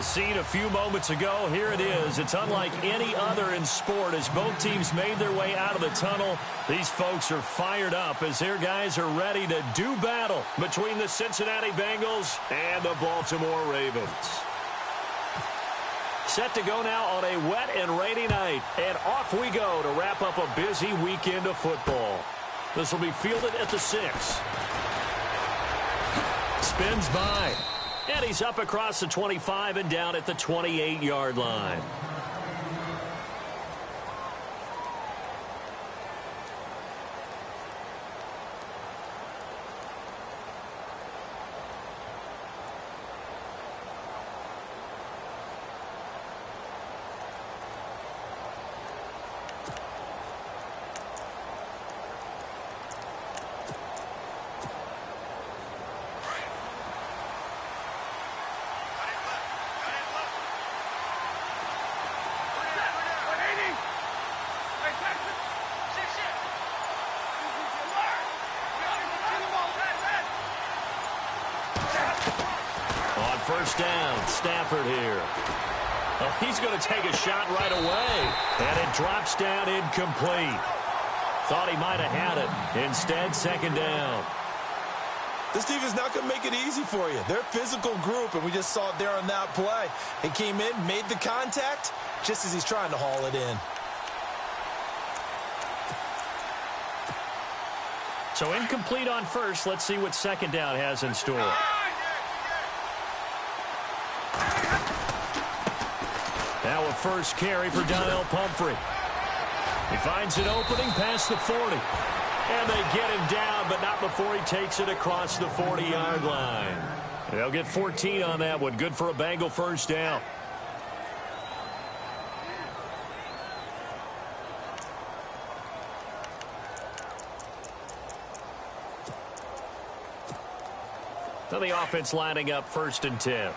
Seen a few moments ago, here it is. It's unlike any other in sport as both teams made their way out of the tunnel. These folks are fired up as their guys are ready to do battle between the Cincinnati Bengals and the Baltimore Ravens. Set to go now on a wet and rainy night, and off we go to wrap up a busy weekend of football. This will be fielded at the 6. Spins by. And he's up across the 25 and down at the 28-yard line. First down, Stafford here. Oh, he's going to take a shot right away. And it drops down incomplete. Thought he might have had it. Instead, second down. This defense is not going to make it easy for you. They're a physical group, and we just saw it there on that play. He came in, made the contact, just as he's trying to haul it in. So incomplete on first. Let's see what second down has in store. Now a first carry for Donnell Pumphrey. He finds an opening past the 40. And they get him down, but not before he takes it across the 40-yard line. They'll get 14 on that one. Good for a Bengal first down. So the offense lining up 1st and 10.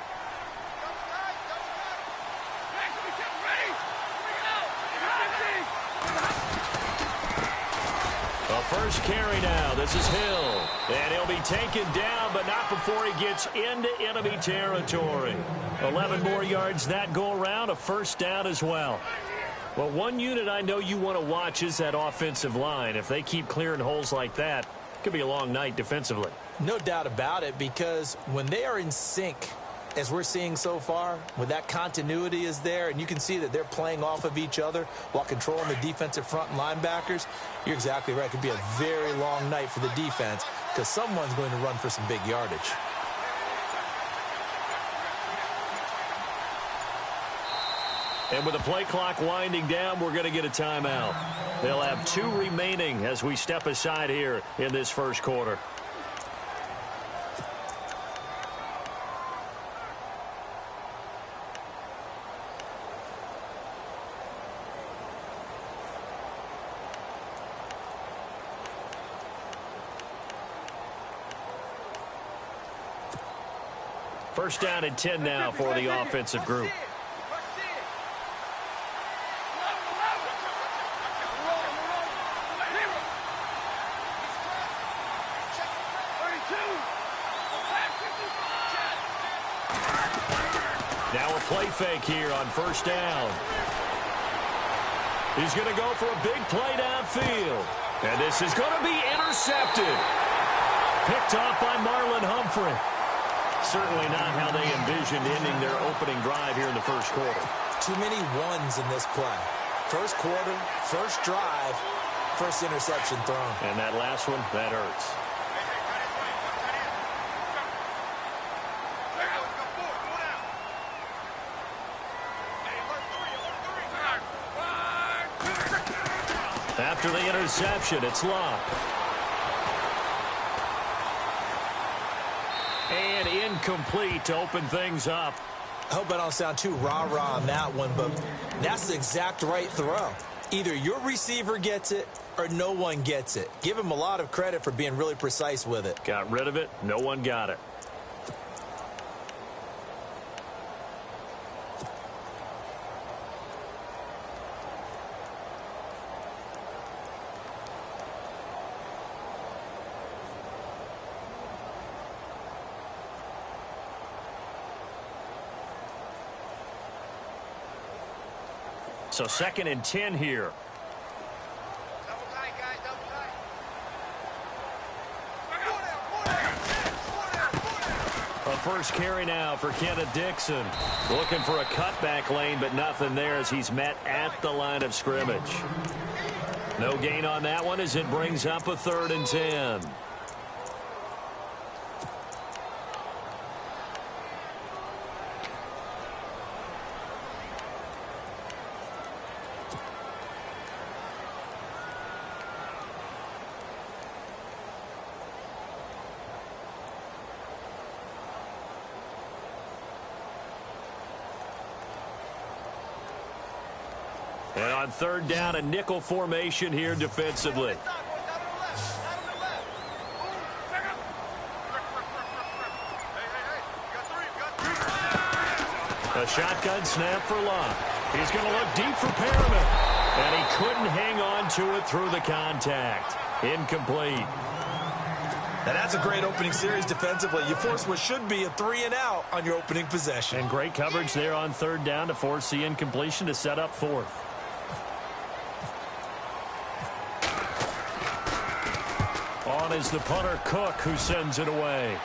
First carry now. This is Hill. And he'll be taken down, but not before he gets into enemy territory. 11 more yards that go around. A first down as well. Well, one unit I know you want to watch is that offensive line. If they keep clearing holes like that, it could be a long night defensively. No doubt about it, because when they are in sync, as we're seeing so far, when that continuity is there, and you can see that they're playing off of each other while controlling the defensive front and linebackers, you're exactly right. It could be a very long night for the defense because someone's going to run for some big yardage. And with the play clock winding down, we're going to get a timeout. They'll have 2 remaining as we step aside here in this first quarter. First down and 10 now for the offensive group. Now a play fake here on first down. He's going to go for a big play downfield. And this is going to be intercepted. Picked off by Marlon Humphrey. Certainly not how they envisioned ending their opening drive here in the first quarter. Too many ones in this play. First quarter, first drive, first interception thrown. And that last one, that hurts. After the interception, it's locked. And incomplete to open things up. I hope I don't sound too rah-rah on that one, but that's the exact right throw. Either your receiver gets it or no one gets it. Give him a lot of credit for being really precise with it. Got rid of it. No one got it. So 2nd and 10 here. A first carry now for Kenneth Dixon. Looking for a cutback lane, but nothing there as he's met at the line of scrimmage. No gain on that one as it brings up a 3rd and 10. And on 3rd down, a nickel formation here defensively. A shotgun snap for Locke. He's going to look deep for Perriman. And he couldn't hang on to it through the contact. Incomplete. Now that's a great opening series defensively. You force what should be a 3-and-out on your opening possession. And great coverage there on 3rd down to force the incompletion to set up 4th. On is the punter Cook, who sends it away.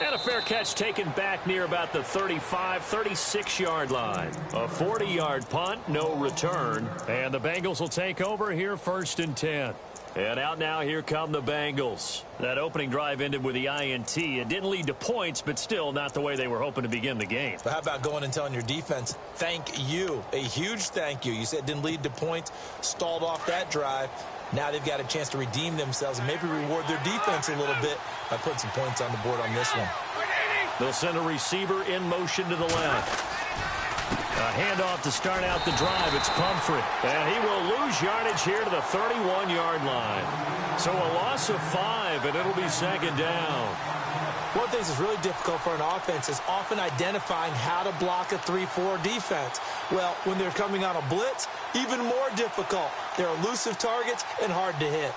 And a fair catch taken back near about the 35, 36-yard line. A 40-yard punt, no return. And the Bengals will take over here 1st and 10. And out now, here come the Bengals. That opening drive ended with the INT. It didn't lead to points, but still not the way they were hoping to begin the game. But how about going and telling your defense, thank you, a huge thank you. You said it didn't lead to points, stalled off that drive. Now they've got a chance to redeem themselves and maybe reward their defense a little bit by putting some points on the board on this one. They'll send a receiver in motion to the left. A handoff to start out the drive. It's Pumphrey. And he will lose yardage here to the 31-yard line. So a loss of 5, and it'll be 2nd down. One of the things that's really difficult for an offense is often identifying how to block a 3-4 defense. Well, when they're coming on a blitz, even more difficult. They're elusive targets and hard to hit.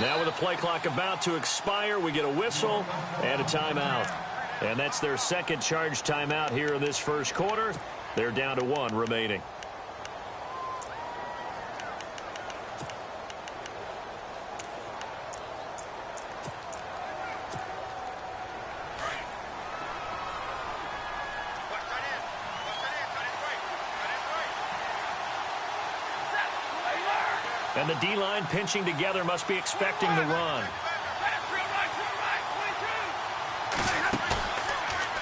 Now with the play clock about to expire, we get a whistle and a timeout. And that's their 2nd charge timeout here in this 1st quarter. They're down to 1 remaining. And the D-line pinching together must be expecting the run.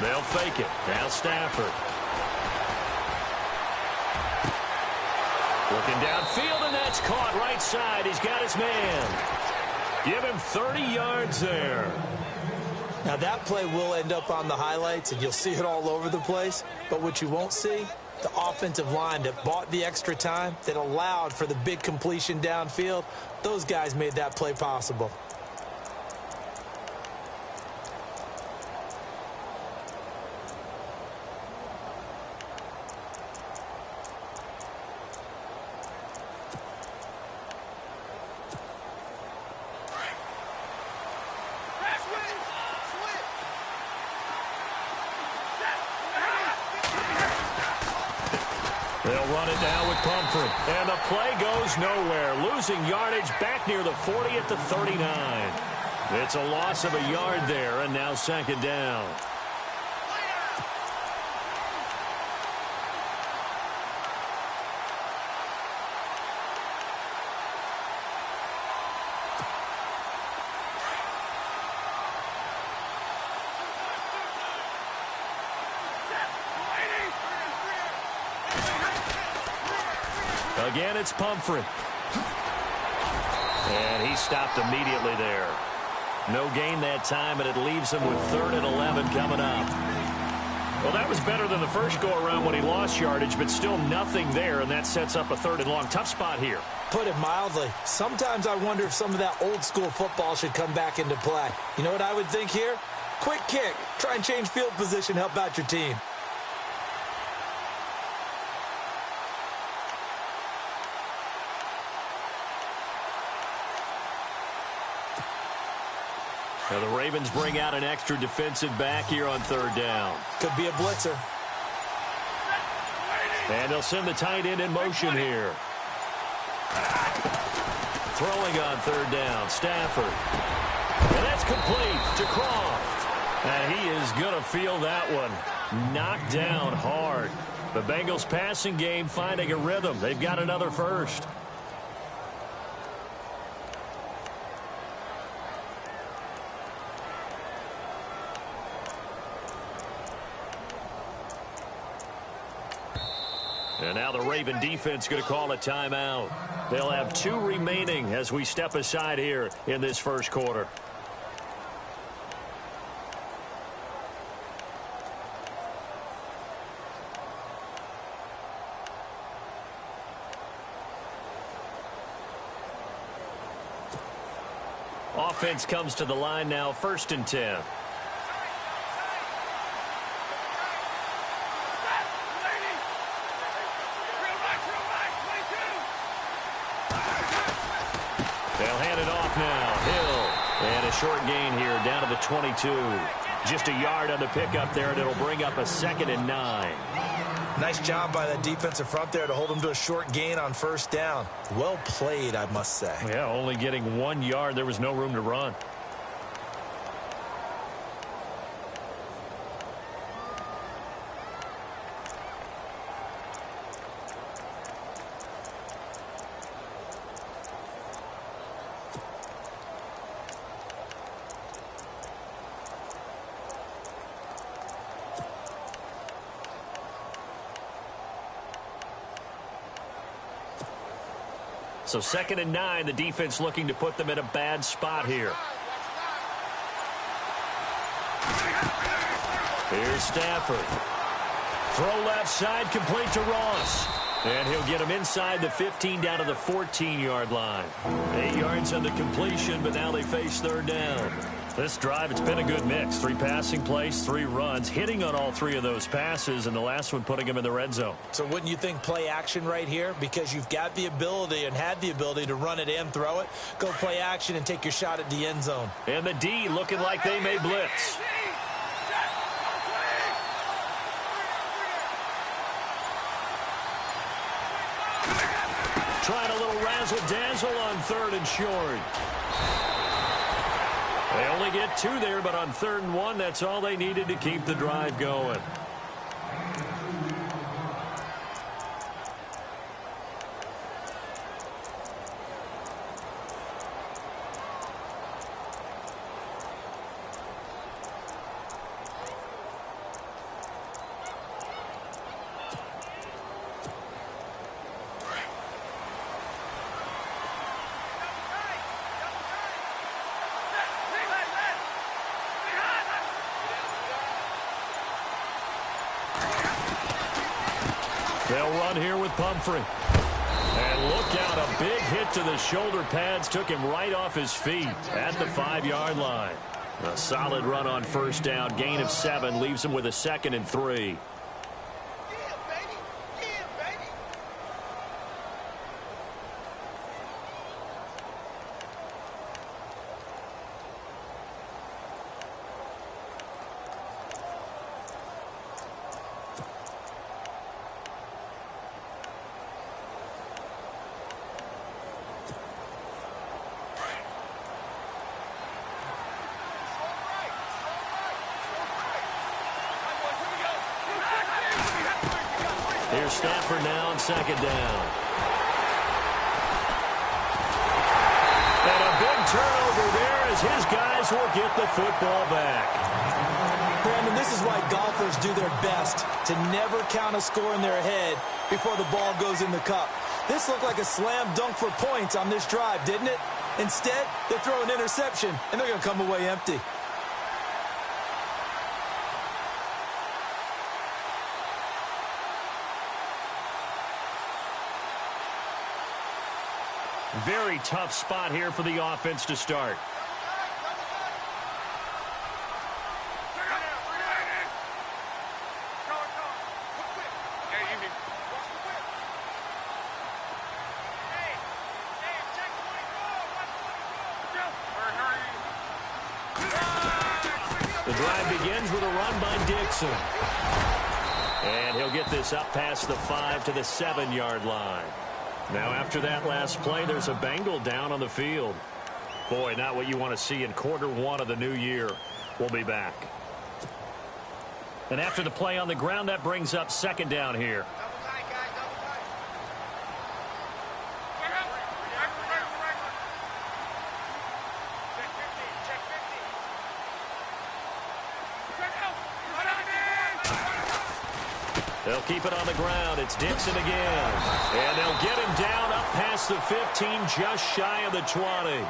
They'll fake it. Now Stafford. Looking downfield, and that's caught right side. He's got his man. Give him 30 yards there. Now that play will end up on the highlights, and you'll see it all over the place. But what you won't see, the offensive line that bought the extra time, that allowed for the big completion downfield, those guys made that play possible. They'll run it now with Pumphrey. And the play goes nowhere. Losing yardage back near the 40 at the 39. It's a loss of a yard there, and now 2nd down. Again, it's Pumphrey. And he stopped immediately there. No gain that time, and it leaves him with 3rd and 11 coming up. Well, that was better than the first go-around when he lost yardage, but still nothing there, and that sets up a 3rd and long. Tough spot here. Put it mildly, sometimes I wonder if some of that old school football should come back into play. You know what I would think here? Quick kick. Try and change field position, help out your team. Now the Ravens bring out an extra defensive back here on third down. Could be a blitzer. And they'll send the tight end in motion here. Throwing on third down, Stafford. And that's complete to Croft. And he is going to feel that one. Knocked down hard. The Bengals passing game finding a rhythm. They've got another first. And now the Raven defense going to call a timeout. They'll have 2 remaining as we step aside here in this first quarter. Offense comes to the line now, 1st and 10. Short gain here down to the 22. Just a yard on the pickup there, and it'll bring up a 2nd and 9. Nice job by that defensive front there to hold them to a short gain on 1st down. Well played, I must say. Yeah, only getting 1 yard. There was no room to run. So 2nd and 9, the defense looking to put them in a bad spot here. Here's Stafford. Throw left side, complete to Ross. And he'll get him inside the 15 down to the 14-yard line. 8 yards on the completion, but now they face 3rd down. This drive, it's been a good mix. 3 passing plays, 3 runs, hitting on all 3 of those passes, and the last one putting him in the red zone. So wouldn't you think play action right here? Because you've got the ability and had the ability to run it and throw it. Go play action and take your shot at the end zone. And the D looking like they may blitz. Trying a little razzle-dazzle on 3rd and short. They only get 2 there, but on 3rd and 1, that's all they needed to keep the drive going. They'll run here with Pumphrey. And look out, a big hit to the shoulder pads took him right off his feet at the 5-yard line. A solid run on 1st down, gain of 7, leaves him with a 2nd and 3. Here's Stafford now on 2nd down. And a big turnover there as his guys will get the football back. Brandon, this is why golfers do their best to never count a score in their head before the ball goes in the cup. This looked like a slam dunk for points on this drive, didn't it? Instead, they throw an interception, and they're going to come away empty. very tough spot here for the offense to start. The drive begins with a run by Dixon. And he'll get this up past the 5 to the 7-yard line. Now, after that last play, there's a Bengal down on the field. Boy, not what you want to see in Q1 of the new year. We'll be back. And after the play on the ground, that brings up second down here. They'll keep it on the ground. It's Dixon again. And they'll get him down up past the 15, just shy of the 20.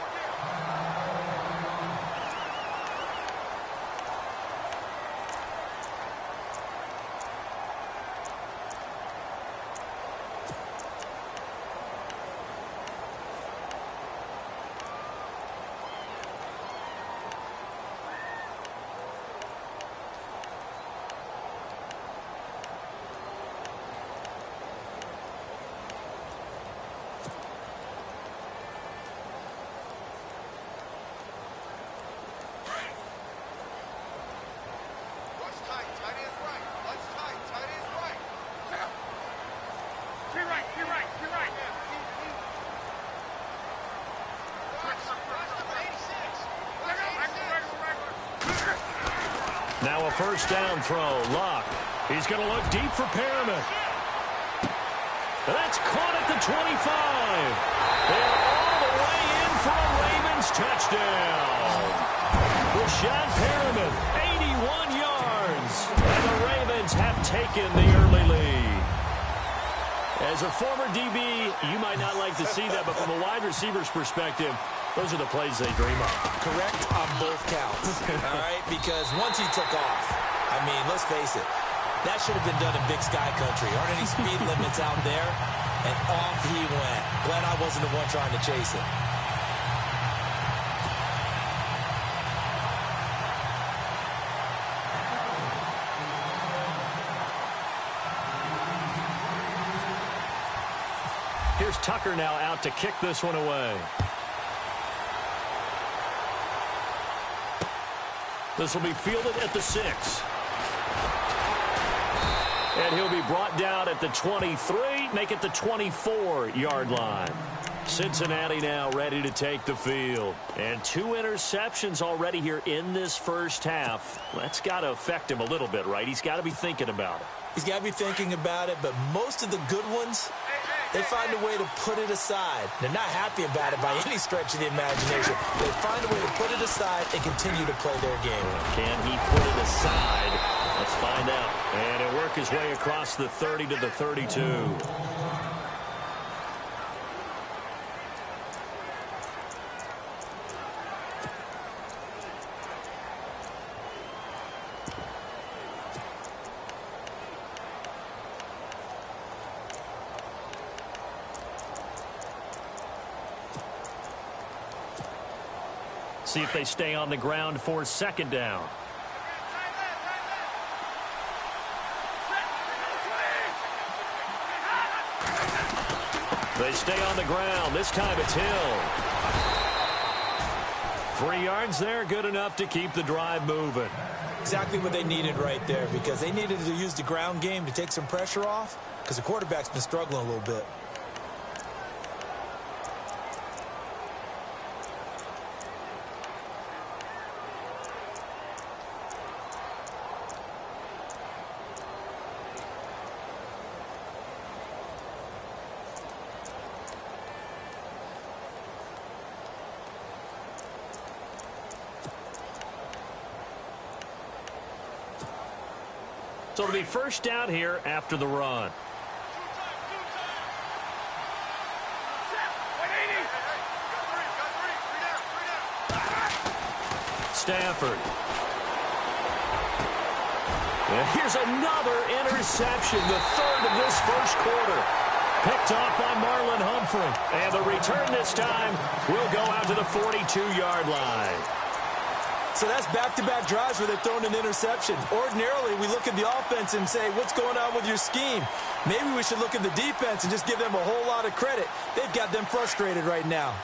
Now a first down throw. Luck. He's going to look deep for Perriman. That's caught at the 25. And all the way in for a Ravens touchdown. Rashad Perriman, 81 yards. And the Ravens have taken the early lead. As a former DB, you might not like to see that, but from a wide receiver's perspective, those are the plays they dream of. Correct on both counts, all right? Because once he took off, I mean, let's face it, that should have been done in Big Sky Country. Aren't any speed limits out there? And off he went. Glad I wasn't the one trying to chase it. Here's Tucker now out to kick this one away. This will be fielded at the 6. And he'll be brought down at the 23, make it the 24-yard line. Cincinnati now ready to take the field. And 2 interceptions already here in this first half. That's got to affect him a little bit, right? He's got to be thinking about it. He's got to be thinking about it, but most of the good ones, they find a way to put it aside. They're not happy about it by any stretch of the imagination. They find a way to put it aside and continue to play their game. Can he put it aside? Let's find out. And he'll work his way across the 30 to the 32. See if they stay on the ground for second down. They stay on the ground. This time it's Hill. 3 yards there, good enough to keep the drive moving. Exactly what they needed right there, because they needed to use the ground game to take some pressure off, because the quarterback's been struggling a little bit. So it'll be first down here after the run. Stafford. And here's another interception, the third of this first quarter. Picked off by Marlon Humphrey. And the return this time will go out to the 42-yard line. So that's back-to-back drives where they're throwing an interception. Ordinarily, we look at the offense and say, what's going on with your scheme? Maybe we should look at the defense and just give them a whole lot of credit. They've got them frustrated right now.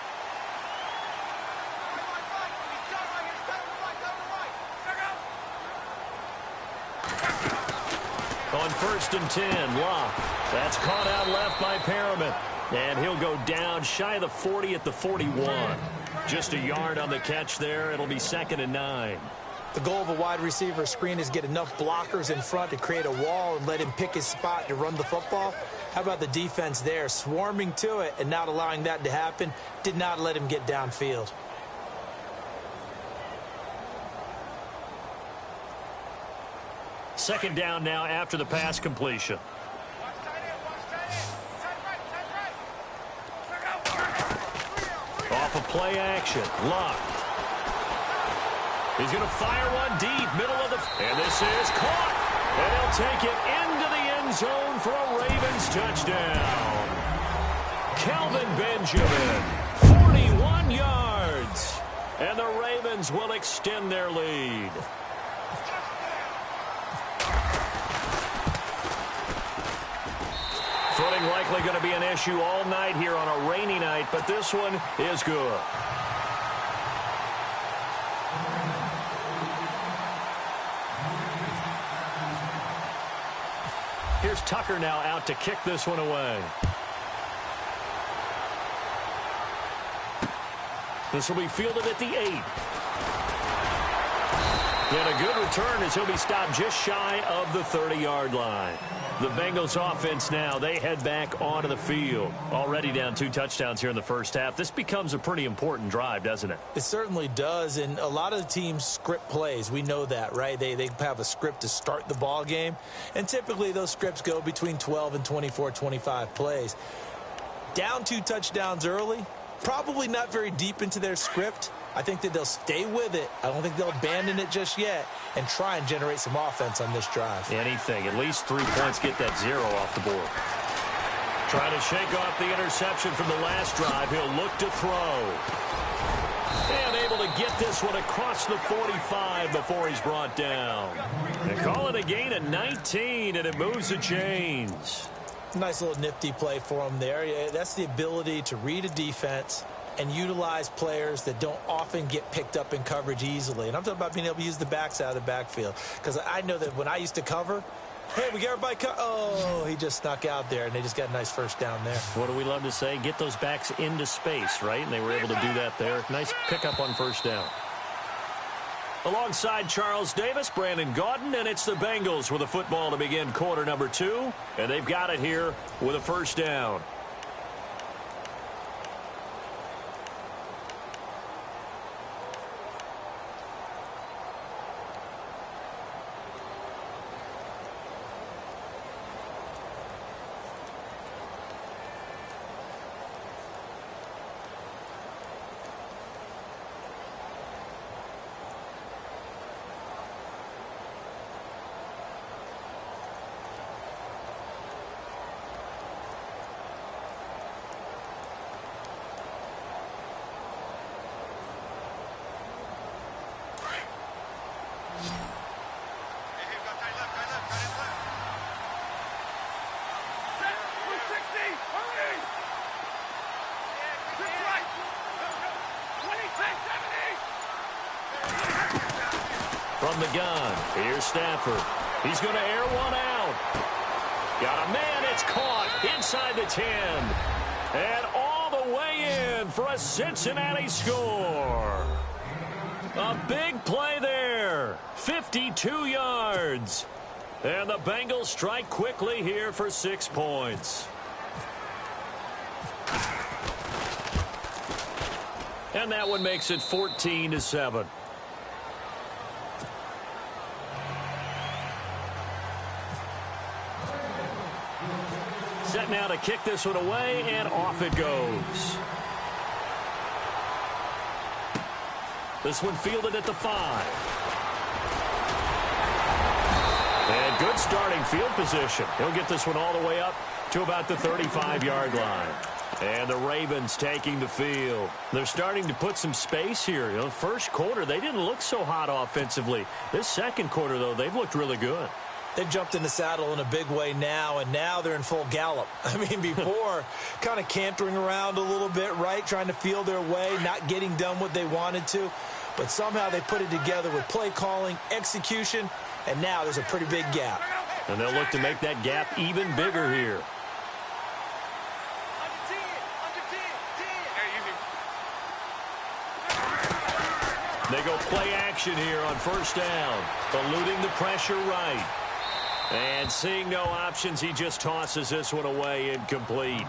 On 1st and 10, Locke. That's caught out left by Perriman. And he'll go down shy of the 40 at the 41. Just a yard on the catch there. It'll be 2nd and 9. The goal of a wide receiver screen is get enough blockers in front to create a wall and let him pick his spot to run the football. How about the defense there, swarming to it and not allowing that to happen? Did not let him get downfield. Second down now after the pass completion. Off of play action. Locke. He's going to fire one deep, middle of the... And this is caught. And he'll take it into the end zone for a Ravens touchdown. Kelvin Benjamin, 41 yards. And the Ravens will extend their lead. Footing likely going to be an issue all night here on a rainy night, but this one is good. Here's Tucker now out to kick this one away. This will be fielded at the 8. And a good return as he'll be stopped just shy of the 30-yard line. The Bengals offense now, they head back onto the field. Already down 2 touchdowns here in the first half. This becomes a pretty important drive, doesn't it? It certainly does, and a lot of the teams script plays. We know that, right? They have a script to start the ball game, and typically those scripts go between 12 and 24, 25 plays. Down 2 touchdowns early, probably not very deep into their script. I think that they'll stay with it. I don't think they'll abandon it just yet and try and generate some offense on this drive. Anything. At least 3 points, get that 0 off the board. Trying to shake off the interception from the last drive. He'll look to throw. And able to get this one across the 45 before he's brought down. They call it a gain of 19, and it moves the chains. Nice little nifty play for him there. Yeah, that's the ability to read a defense and utilize players that don't often get picked up in coverage easily. And I'm talking about being able to use the backs out of the backfield. Because I know that when I used to cover, hey, we got everybody oh, he just snuck out there, and they just got a nice first down there. What do we love to say? Get those backs into space, right? And they were able to do that there. Nice pickup on first down. Alongside Charles Davis, Brandon Gaudin, and it's the Bengals with a football to begin quarter number 2. And they've got it here with a first down. From the gun, here's Stafford. He's going to air one out. Got a man, it's caught inside the 10. And all the way in for a Cincinnati score. A big play there, 52 yards. And the Bengals strike quickly here for 6 points. And that one makes it 14-7. Set now to kick this one away, and off it goes. This one fielded at the 5. And good starting field position. He'll get this one all the way up to about the 35-yard line. And the Ravens taking the field. They're starting to put some space here. You know, first quarter, they didn't look so hot offensively. This second quarter, though, they've looked really good. They've jumped in the saddle in a big way now, and now they're in full gallop. I mean, before, kind of cantering around a little bit, right, trying to feel their way, not getting done what they wanted to. But somehow they put it together with play calling, execution, and now there's a pretty big gap. And they'll look to make that gap even bigger here. They go play action here on first down, eluding the pressure right. And seeing no options, he just tosses this one away incomplete.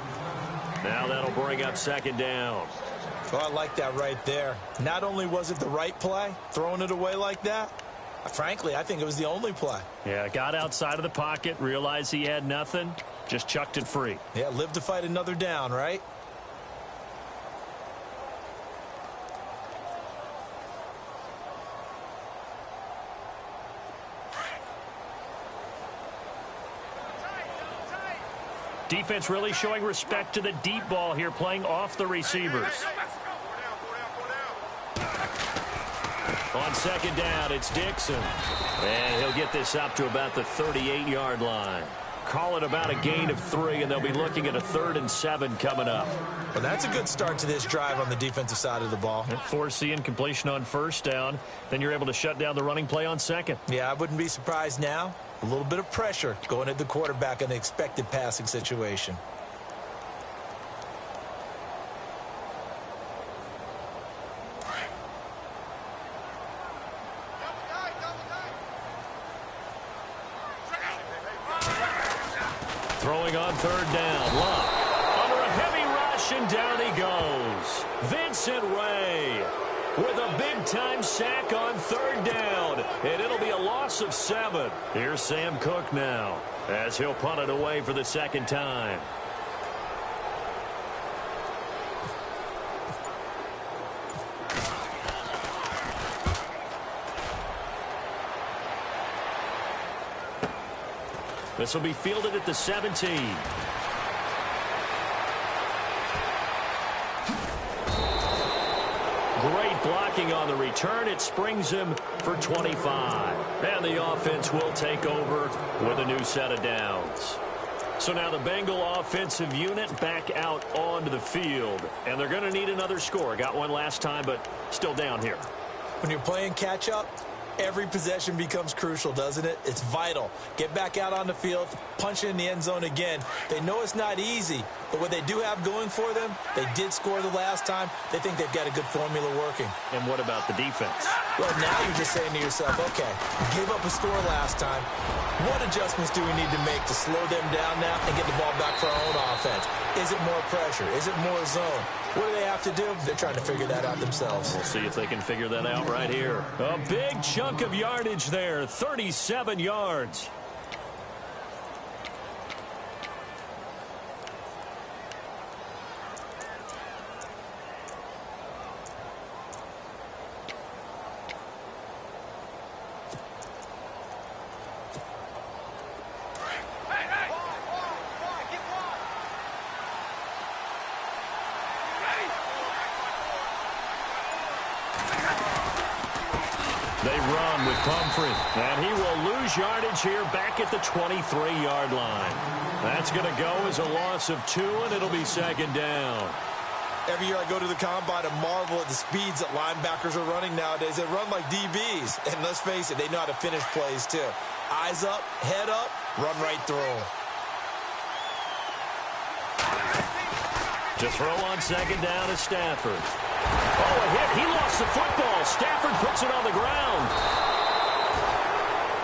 Now that'll bring up second down. Well, I like that right there. Not only was it the right play, throwing it away like that, frankly, I think it was the only play. Yeah, got outside of the pocket, realized he had nothing, just chucked it free. Yeah, live to fight another down, right? Defense really showing respect to the deep ball here, playing off the receivers. On second down, it's Dixon. And he'll get this up to about the 38-yard line. Call it about a gain of 3, and they'll be looking at a 3rd and 7 coming up. Well, that's a good start to this drive on the defensive side of the ball. Force the incompletion on first down. Then you're able to shut down the running play on second. Yeah, I wouldn't be surprised now. A little bit of pressure going at the quarterback in an expected passing situation. Throwing on third down. Luck under a heavy rush, and down he goes. Vincent Ray with a big-time sack on third down. And it'll be a loss of 7. Here's Sam Cook now as he'll punt it away for the second time. This will be fielded at the 17. Great blocking on the return. It springs him for 25. And the offense will take over with a new set of downs. So now the Bengal offensive unit back out onto the field. And they're going to need another score. Got one last time, but still down here. When you're playing catch-up, every possession becomes crucial, doesn't it? It's vital. Get back out on the field, punch it in the end zone again. They know it's not easy, but what they do have going for them, they did score the last time. They think they've got a good formula working. And what about the defense? Well, now you're just saying to yourself, okay, gave up a score last time. What adjustments do we need to make to slow them down now and get the ball back for our own offense? Is it more pressure? Is it more zone? What do they have to do? They're trying to figure that out themselves. We'll see if they can figure that out right here. A big chunk of yardage there, 37 yards. They run with Pumphrey, and he will lose yardage here back at the 23-yard line. That's going to go as a loss of 2, and it'll be second down. Every year I go to the combine and marvel at the speeds that linebackers are running nowadays. They run like DBs, and let's face it, they know how to finish plays too. Eyes up, head up, run right through them. To throw on second down is Stafford. Oh, a hit. He lost the football. Stafford puts it on the ground.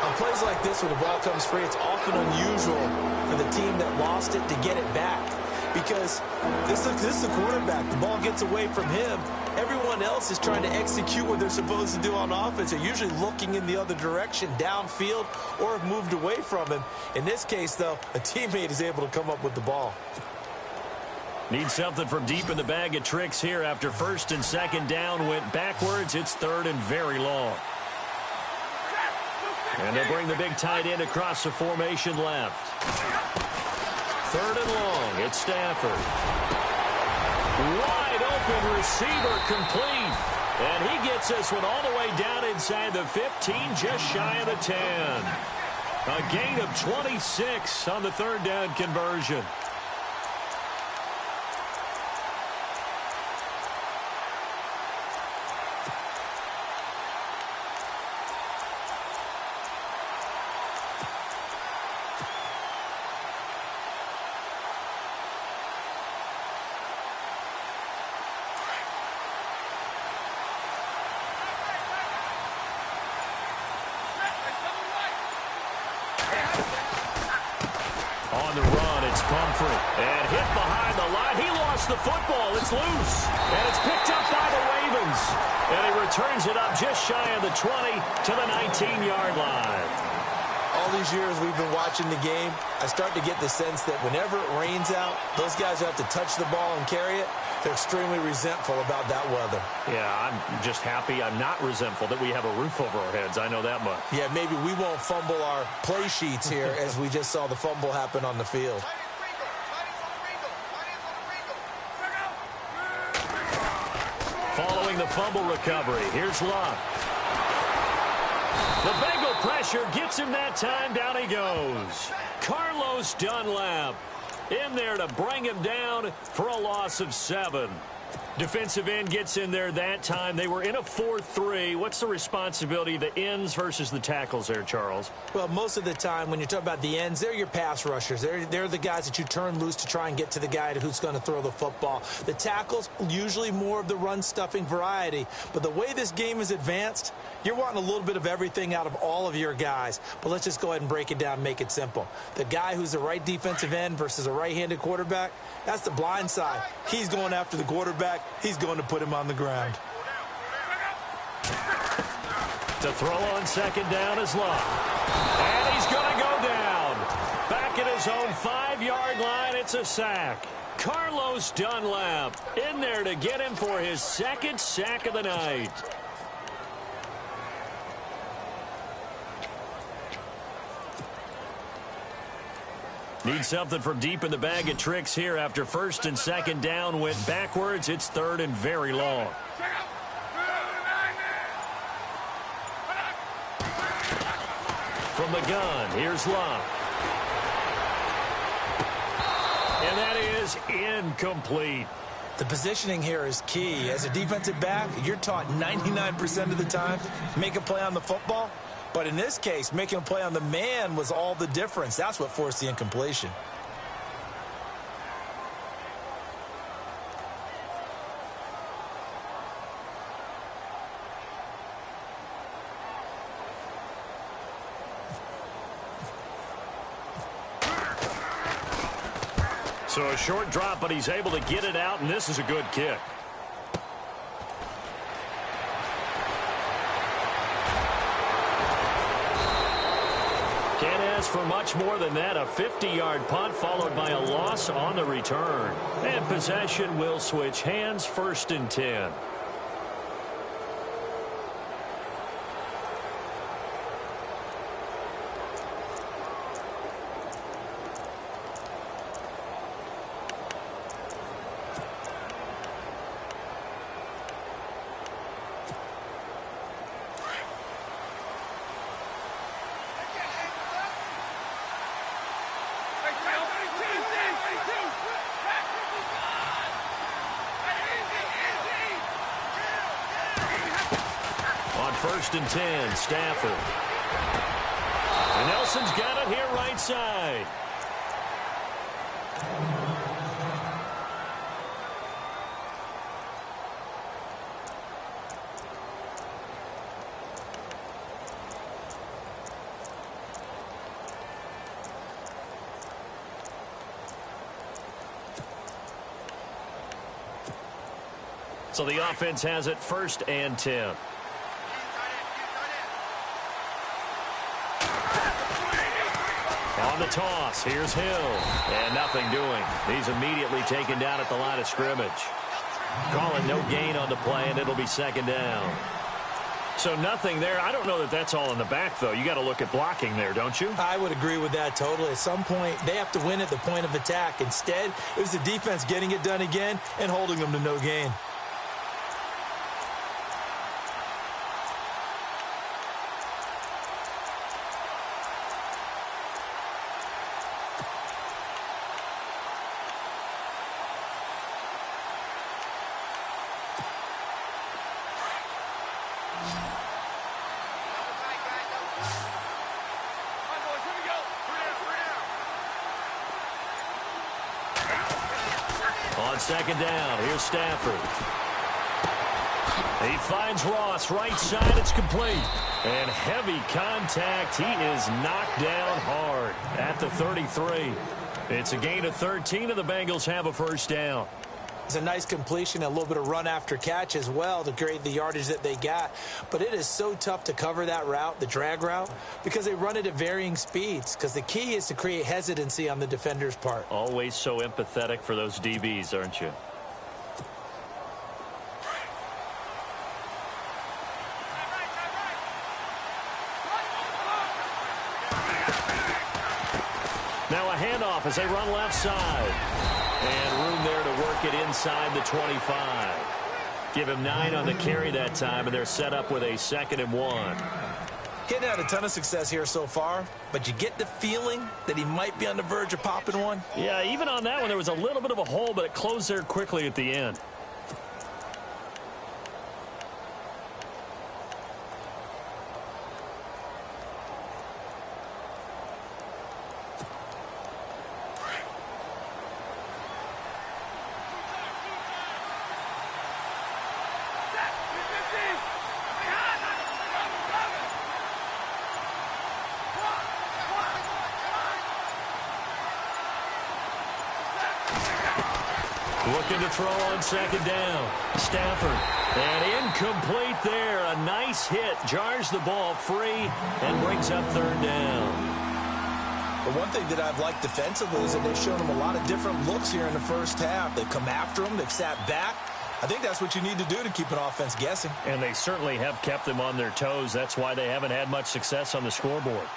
On plays like this, when the ball comes free, it's often unusual for the team that lost it to get it back. Because this is the quarterback. The ball gets away from him. Everyone else is trying to execute what they're supposed to do on offense. They're usually looking in the other direction, downfield, or have moved away from him. In this case, though, a teammate is able to come up with the ball. Need something from deep in the bag of tricks here after first and second down went backwards. It's third and very long. And they'll bring the big tight end across the formation left. 3rd and long. It's Stafford. Wide open receiver, complete. And he gets this one all the way down inside the 15, just shy of the 10. A gain of 26 on the 3rd down conversion. On the run, it's Pumphrey. And hit behind the line. He lost the football. It's loose. And it's picked up by the Ravens. And he returns it up just shy of the 20 to the 19-yard line. All these years we've been watching the game, I start to get the sense that whenever it rains out, those guys who have to touch the ball and carry it, they're extremely resentful about that weather. Yeah, I'm just happy I'm not resentful that we have a roof over our heads. I know that much. Yeah, maybe we won't fumble our play sheets here as we just saw the fumble happen on the field. Following the fumble recovery, here's Luck. The Bengal pressure gets him that time. Down he goes. Carlos Dunlap in there to bring him down for a loss of 7. Defensive end gets in there that time. They were in a 4-3. What's the responsibility of the ends versus the tackles there, Charles? Well, most of the time when you talk about the ends, they're your pass rushers. They're the guys that you turn loose to try and get to the guy who's going to throw the football. The tackles, usually more of the run-stuffing variety. But the way this game is advanced, you're wanting a little bit of everything out of all of your guys. But let's just go ahead and break it down and make it simple. The guy who's the right defensive end versus a right-handed quarterback, that's the blind side. He's going after the quarterback. He's going to put him on the ground. To throw on 2nd down is Luck. And he's going to go down. Back at his own 5-yard line, it's a sack. Carlos Dunlap in there to get him for his 2nd sack of the night. Need something from deep in the bag of tricks here after 1st and 2nd down went backwards. It's 3rd and very long. From the gun, here's Luck. And that is incomplete. The positioning here is key. As a defensive back, you're taught 99% of the time, make a play on the football. But in this case, making a play on the man was all the difference. That's what forced the incompletion. So a short drop, but he's able to get it out, and this is a good kick. Can't ask for much more than that. A 50-yard punt followed by a loss on the return. And possession will switch hands. 1st and 10. On 1st and 10, Stafford. And Nelson's got it here right side. So the offense has it 1st and 10. On the toss, here's Hill. And nothing doing. He's immediately taken down at the line of scrimmage. Calling no gain on the play, and it'll be 2nd down. So nothing there. I don't know that that's all in the back, though. You got to look at blocking there, don't you? I would agree with that totally. At some point, they have to win at the point of attack. Instead, it was the defense getting it done again and holding them to no gain. On second down, here's Stafford. He finds Ross, right side, it's complete. And heavy contact, he is knocked down hard at the 33. It's a gain of 13, and the Bengals have a first down. It's a nice completion, a little bit of run after catch as well to create the yardage that they got. But it is so tough to cover that route, the drag route, because they run it at varying speeds. Because the key is to create hesitancy on the defender's part. Always so empathetic for those DBs, aren't you? Now a handoff as they run left side. And room there to work it inside the 25. Give him 9 on the carry that time, and they're set up with a 2nd and 1. Getting had a ton of success here so far, but you get the feeling that he might be on the verge of popping one. Yeah, even on that one, there was a little bit of a hole, but it closed there quickly at the end. Looking to throw on second down. Stafford. And incomplete there. A nice hit. Jars the ball free and brings up 3rd down. But one thing that I've liked defensively is that they've shown him a lot of different looks here in the first half. They've come after him. They've sat back. I think that's what you need to do to keep an offense guessing. And they certainly have kept them on their toes. That's why they haven't had much success on the scoreboard.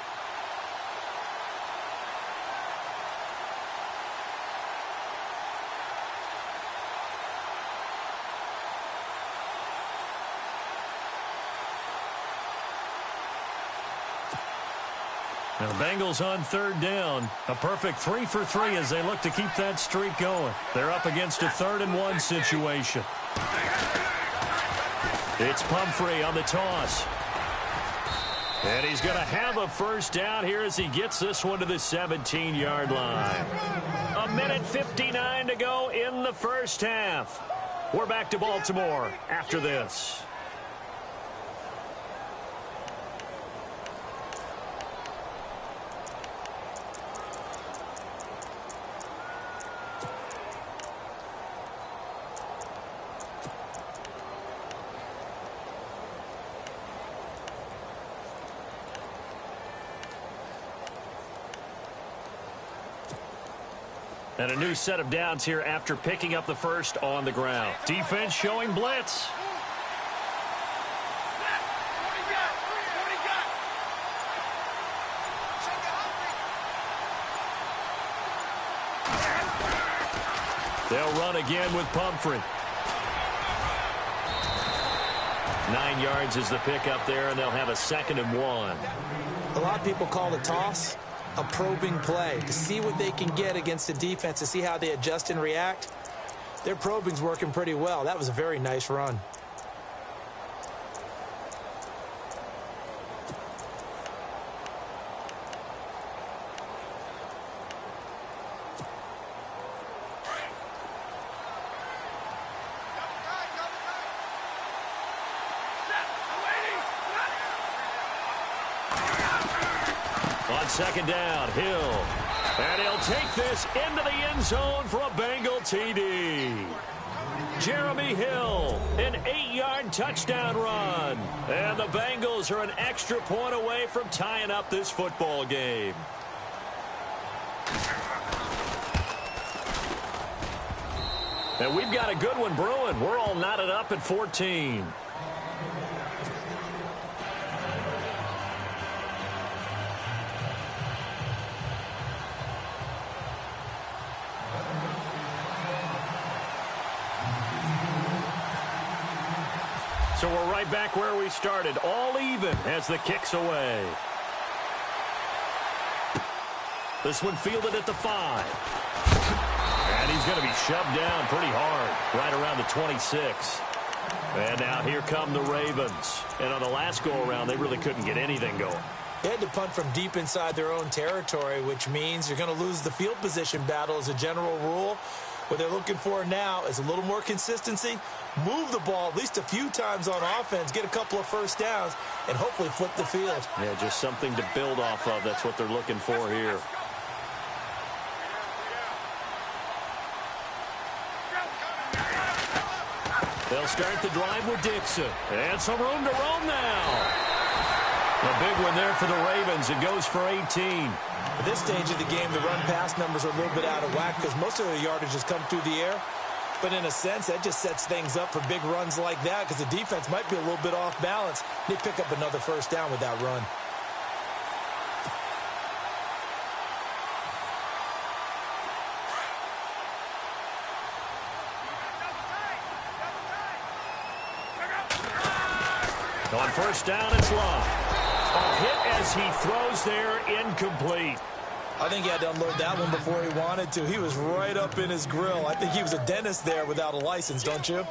Now the Bengals on 3rd down. A perfect 3 for 3 as they look to keep that streak going. They're up against a 3rd and 1 situation. It's Pumphrey on the toss. And he's going to have a first down here as he gets this one to the 17-yard line. 1:59 to go in the first half. We're back to Baltimore after this. And a new set of downs here after picking up the first on the ground. Defense showing blitz. They'll run again with Pumphrey. 9 yards is the pickup there, and they'll have a 2nd and 1. A lot of people call the toss a probing play to see what they can get against the defense, to see how they adjust and react. Their probing's working pretty well. That was a very nice run. On second down, Hill. And he'll take this into the end zone for a Bengal TD. Jeremy Hill, an 8-yard touchdown run. And the Bengals are an extra point away from tying up this football game. And we've got a good one brewing. We're all knotted up at 14. So we're right back where we started, all even as the kick's away. This one fielded at the 5. And he's going to be shoved down pretty hard, right around the 26. And now here come the Ravens. And on the last go-around, they really couldn't get anything going. They had to punt from deep inside their own territory, which means you're going to lose the field position battle as a general rule. What they're looking for now is a little more consistency, move the ball at least a few times on offense, get a couple of first downs, and hopefully flip the field. Yeah, just something to build off of. That's what they're looking for here. They'll start the drive with Dixon. And some room to roam now. A big one there for the Ravens. It goes for 18. At this stage of the game, the run-pass numbers are a little bit out of whack because most of the yardage has come through the air. But in a sense, that just sets things up for big runs like that because the defense might be a little bit off balance. They pick up another first down with that run. On first down, it's Love. A hit as he throws there, incomplete. I think he had to unload that one before he wanted to. He was right up in his grill. I think he was a dentist there without a license, don't you?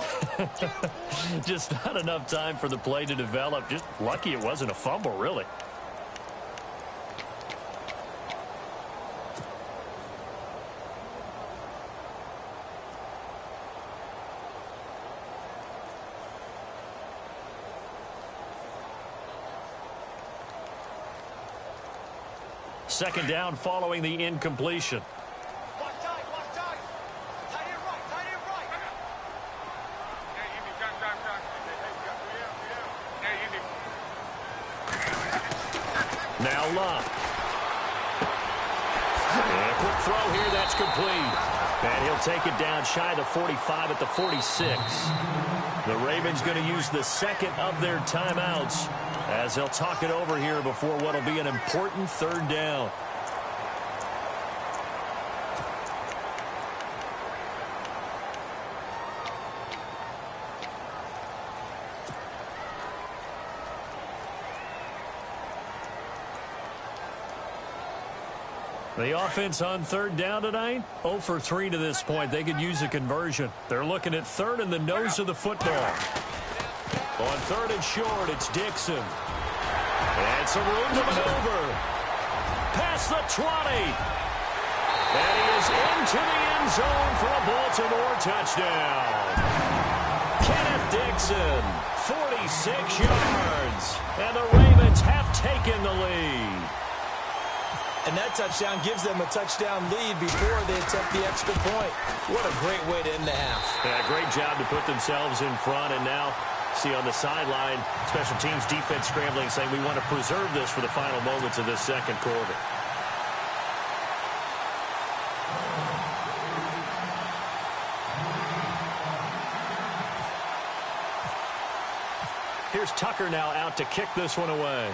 Just not enough time for the play to develop. Just lucky it wasn't a fumble, really. Second down following the incompletion. Now Love. And a quick throw here, that's complete. And he'll take it down shy of the 45 at the 46. The Ravens going to use the second of their timeouts as they'll talk it over here before what will be an important third down. The offense on third down tonight, 0 for 3 to this point. They could use a conversion. They're looking at third in the nose of the football. On third and short, it's Dixon. And some room to maneuver. Past the 20. And he is into the end zone for a Baltimore touchdown. Kenneth Dixon, 46 yards. And the Ravens have taken the lead. And that touchdown gives them a touchdown lead before they attempt the extra point. What a great way to end the half. Yeah, great job to put themselves in front. And now, see on the sideline, special teams defense scrambling, saying we want to preserve this for the final moments of this second quarter. Here's Tucker now out to kick this one away.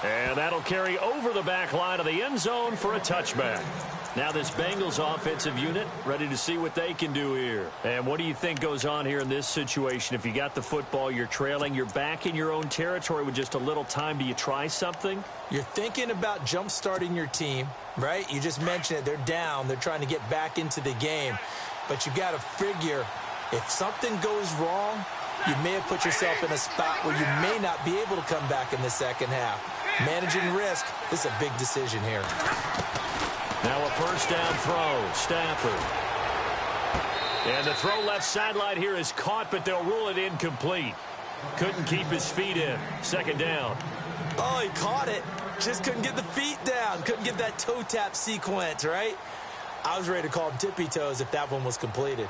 And that'll carry over the back line of the end zone for a touchback. Now this Bengals offensive unit ready to see what they can do here. And what do you think goes on here in this situation? If you got the football, you're trailing, you're back in your own territory with just a little time. Do you try something? You're thinking about jump-starting your team, right? You just mentioned it. They're down. They're trying to get back into the game. But you got to figure if something goes wrong, you may have put yourself in a spot where you may not be able to come back in the second half. Managing risk, this is a big decision here. Now a first down throw, Stafford. And the throw left sideline here is caught, but they'll rule it incomplete. Couldn't keep his feet in. Second down. Oh, he caught it. Just couldn't get the feet down. Couldn't get that toe tap sequence, right? I was ready to call him tippy toes if that one was completed.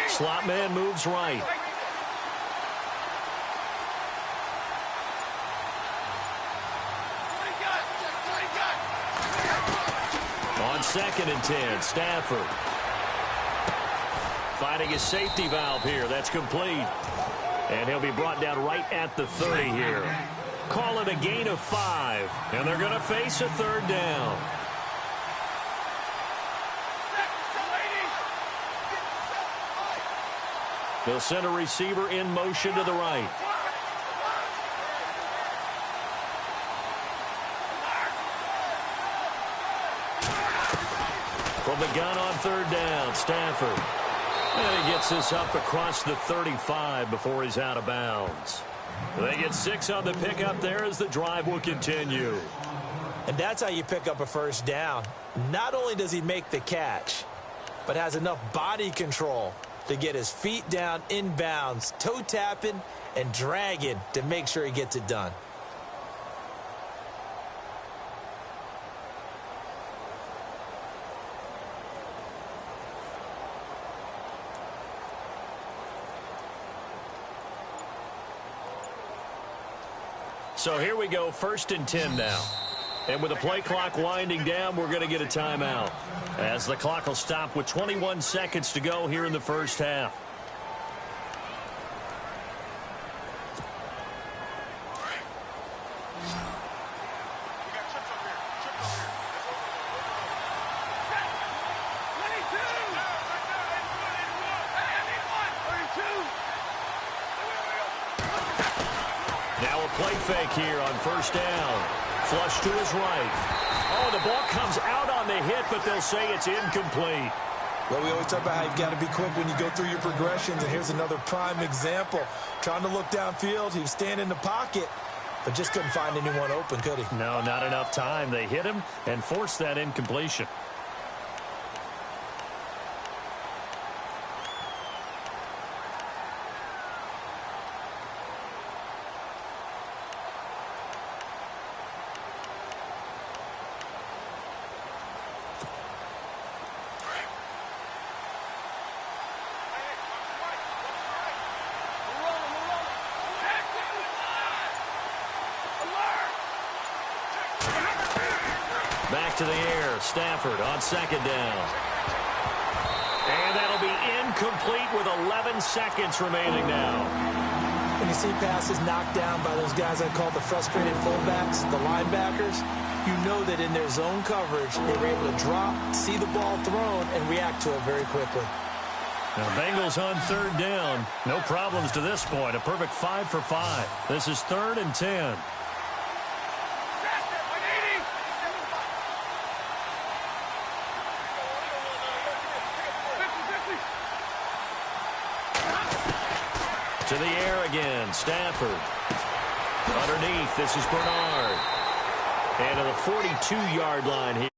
Slot man moves right. On 2nd and 10. Stafford finding his safety valve here. That's complete. And he'll be brought down right at the 30 here. Call it a gain of 5. And they're going to face a 3rd down. They'll send a receiver in motion to the right. From the gun on 3rd down, Stafford. And he gets this up across the 35 before he's out of bounds. They get 6 on the pickup there as the drive will continue. And that's how you pick up a 1st down. Not only does he make the catch, but has enough body control to get his feet down inbounds, toe tapping and dragging to make sure he gets it done. So here we go, 1st and 10 now. And with the play clock winding down, we're going to get a timeout, as the clock will stop with 21 seconds to go here in the 1st half. Now a play fake here on 1st down. Flush to his right. Oh, the ball comes out on the hit, but they'll say it's incomplete. Well, we always talk about how you've got to be quick when you go through your progressions, and here's another prime example. Trying to look downfield, he was standing in the pocket, but just couldn't find anyone open, could he? No, not enough time. They hit him and forced that incompletion. Back to the air. Stafford on 2nd down. And that'll be incomplete with 11 seconds remaining now. When you see passes knocked down by those guys I call the frustrated fullbacks, the linebackers, you know that in their zone coverage, they were able to drop, see the ball thrown, and react to it very quickly. Now, Bengals on 3rd down. No problems to this point. A perfect 5 for 5. This is 3rd and 10. To the air again, Stafford. Underneath, this is Bernard. And to the 42-yard line here.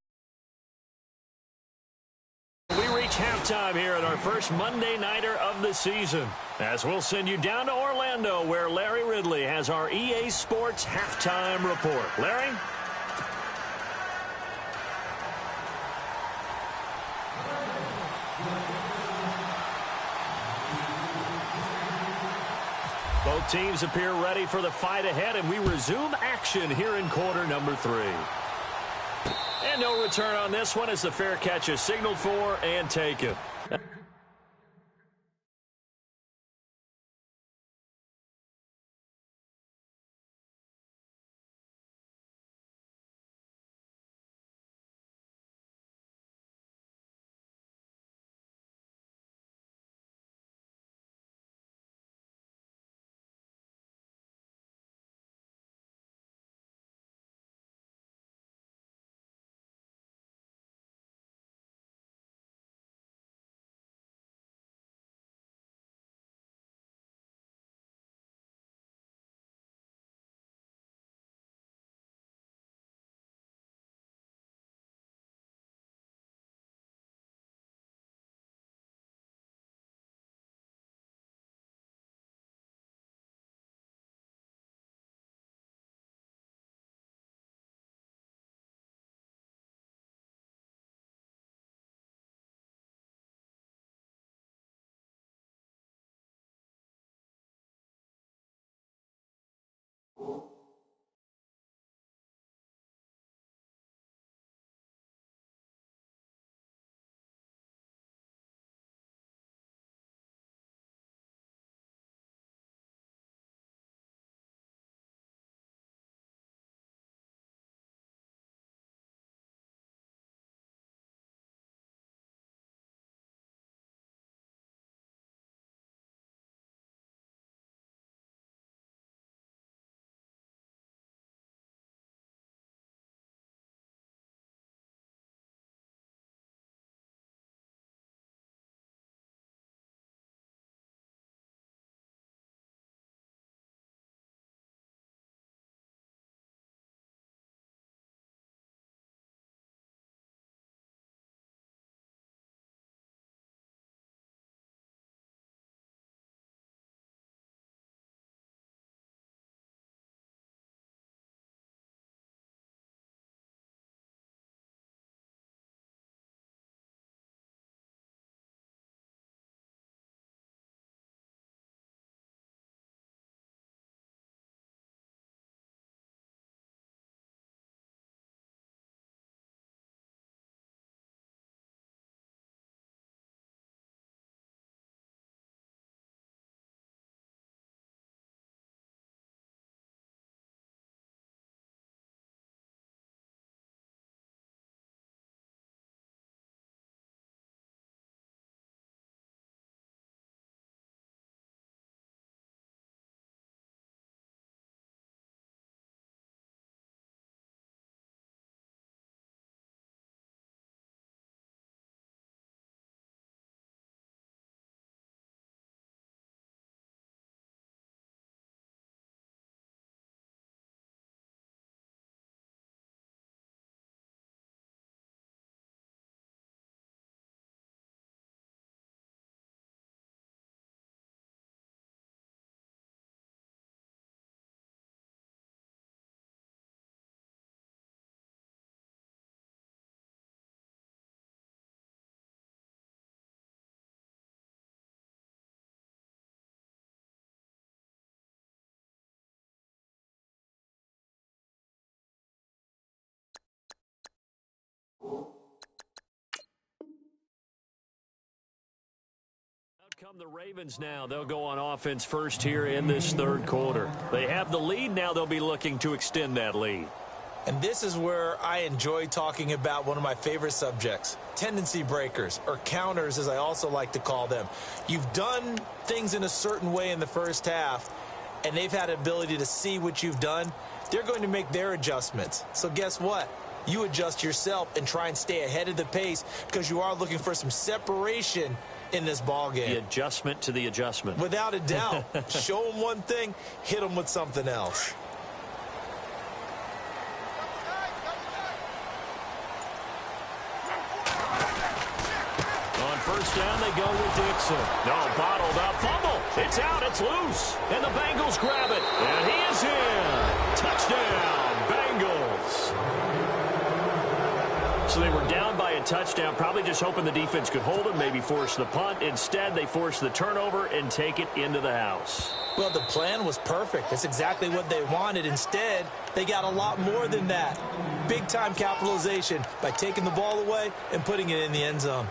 We reach halftime here at our first Monday Nighter of the season, as we'll send you down to Orlando, where Larry Ridley has our EA Sports Halftime Report. Larry? Both teams appear ready for the fight ahead, and we resume action here in quarter number 3. And no return on this one as the fair catch is signaled for and taken. Come the Ravens now. They'll go on offense first here in this third quarter. They have the lead. Now they'll be looking to extend that lead. And this is where I enjoy talking about one of my favorite subjects, tendency breakers, or counters as I also like to call them. You've done things in a certain way in the first half, and they've had an ability to see what you've done. They're going to make their adjustments. So guess what? You adjust yourself and try and stay ahead of the pace because you are looking for some separation in this ball game. The adjustment to the adjustment. Without a doubt. Show them one thing, hit them with something else. On first down, they go with Dixon. No, bottled up. Fumble. It's out. It's loose. And the Bengals grab it. And he is in. Touchdown, Bengals. So they were down by a touchdown, probably just hoping the defense could hold them, maybe force the punt. Instead, they force the turnover and take it into the house. Well, the plan was perfect. That's exactly what they wanted. Instead, they got a lot more than that. Big-time capitalization by taking the ball away and putting it in the end zone.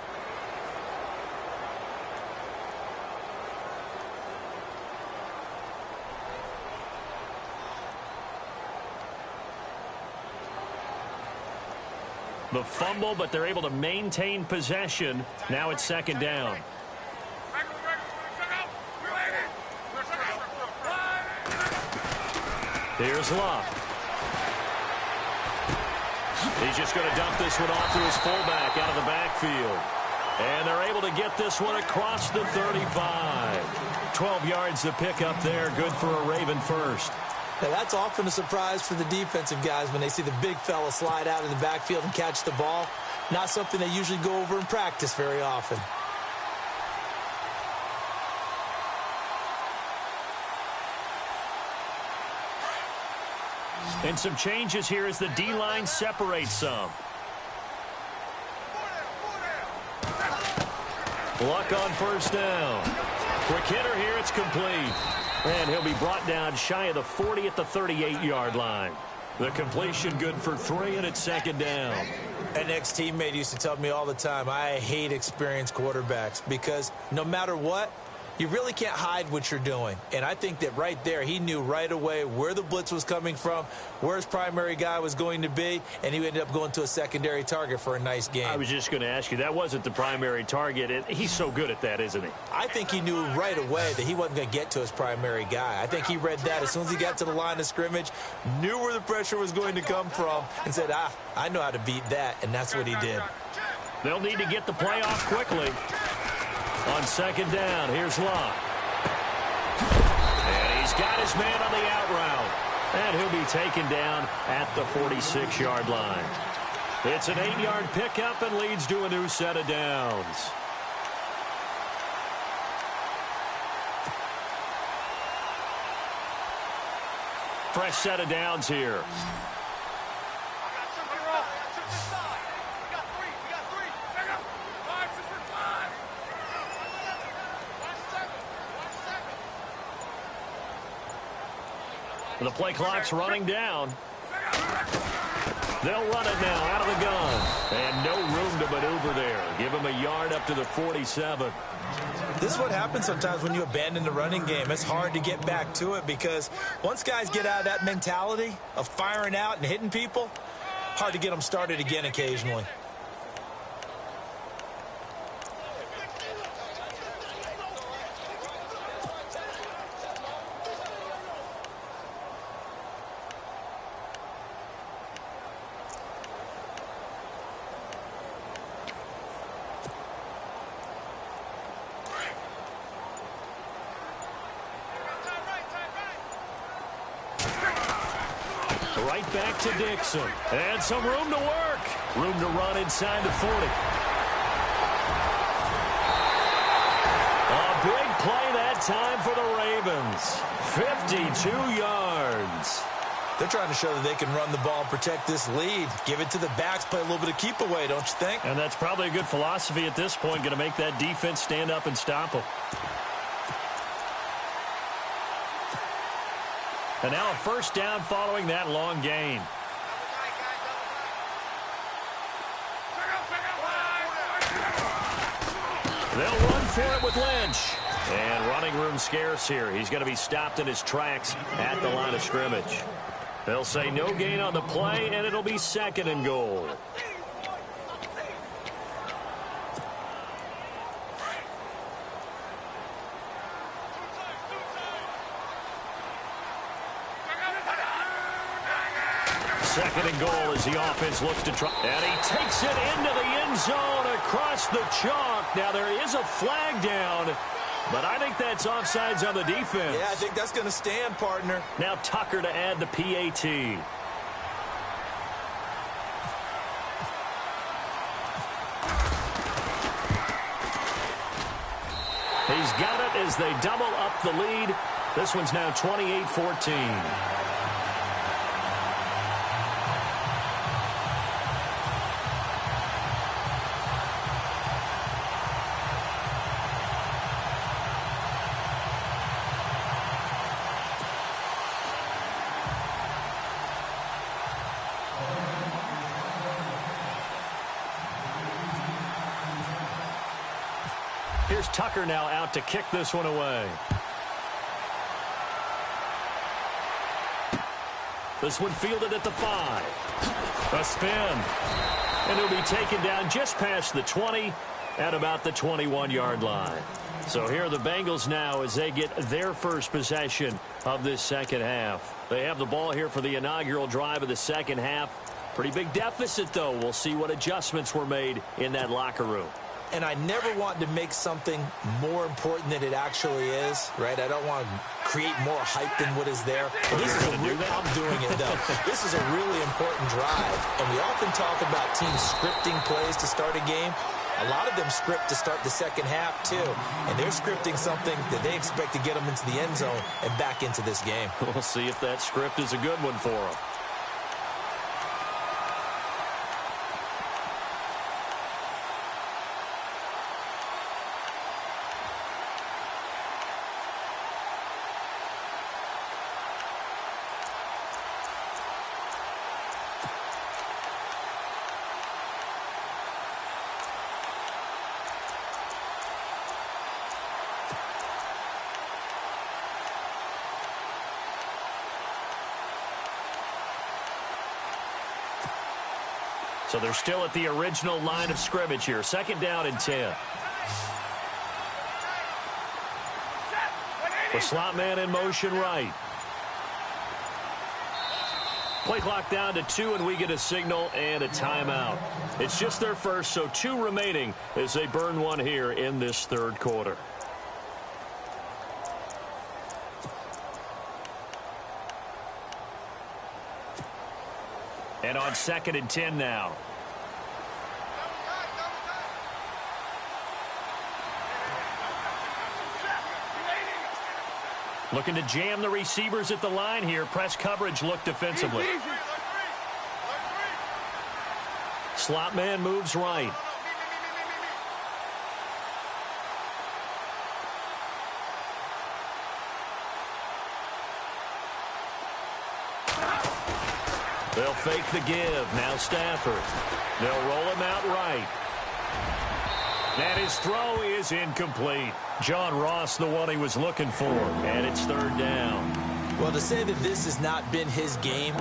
The fumble, but they're able to maintain possession. Now it's second down. Here's Luck. He's just going to dump this one off to his fullback out of the backfield. And they're able to get this one across the 35. 12 yards to pick up there. Good for a Raven first. Now, that's often a surprise for the defensive guys when they see the big fella slide out of the backfield and catch the ball. Not something they usually go over in practice very often. And some changes here as the D-line separates some. Luck on first down. Quick hitter here, it's complete. And he'll be brought down shy of the 40 at the 38-yard line. The completion good for 3, and it's second down. An ex-teammate used to tell me all the time, I hate experienced quarterbacks because no matter what, you really can't hide what you're doing. And I think that right there, he knew right away where the blitz was coming from, where his primary guy was going to be, and he ended up going to a secondary target for a nice game. I was just going to ask you, that wasn't the primary target. He's so good at that, isn't he? I think he knew right away that he wasn't going to get to his primary guy. I think he read that as soon as he got to the line of scrimmage, knew where the pressure was going to come from, and said, I know how to beat that, and that's what he did. They'll need to get the play off quickly. On second down, here's Luck. And he's got his man on the out route. And he'll be taken down at the 46-yard line. It's an 8-yard pickup and leads to a new set of downs. Fresh set of downs here. The play clock's running down. They'll run it now out of the gun. And no room to maneuver there. Give him a yard up to the 47. This is what happens sometimes when you abandon the running game. It's hard to get back to it because once guys get out of that mentality of firing out and hitting people, hard to get them started again occasionally. Right back to Dixon. And some room to work. Room to run inside the 40. A big play that time for the Ravens. 52 yards. They're trying to show that they can run the ball and protect this lead. Give it to the backs, play a little bit of keep away, don't you think? And that's probably a good philosophy at this point. Going to make that defense stand up and stop them. And now a first down following that long gain. They'll run for it with Lynch. And running room scarce here. He's going to be stopped in his tracks at the line of scrimmage. They'll say no gain on the play, and it'll be 2nd and goal. Second and goal as the offense looks to try. And he takes it into the end zone across the chalk. Now there is a flag down, but I think that's offsides on the defense. Yeah, I think that's going to stand, partner. Now Tucker to add the PAT. He's got it as they double up the lead. This one's now 28-14. Here's Tucker now out to kick this one away. This one fielded at the 5. A spin. And it'll be taken down just past the 20 at about the 21-yard line. So here are the Bengals now as they get their first possession of this second half. They have the ball here for the inaugural drive of the second half. Pretty big deficit, though. We'll see what adjustments were made in that locker room. And I never want to make something more important than it actually is, right? I don't want to create more hype than what is there. But this is I'm doing it, though. This is a really important drive. And we often talk about teams scripting plays to start a game. A lot of them script to start the second half, too. And they're scripting something that they expect to get them into the end zone and back into this game. We'll see if that script is a good one for them. So they're still at the original line of scrimmage here. 2nd down and 10. The slot man in motion right. Play clock down to 2, and we get a signal and a timeout. It's just their first, so 2 remaining as they burn one here in this third quarter. And on 2nd and 10 now. Looking to jam the receivers at the line here. Press coverage look defensively. Slot man moves right. They'll fake the give. Now Stafford. They'll roll him out right. And his throw is incomplete. John Ross, the one he was looking for. And it's 3rd down. Well, to say that this has not been his game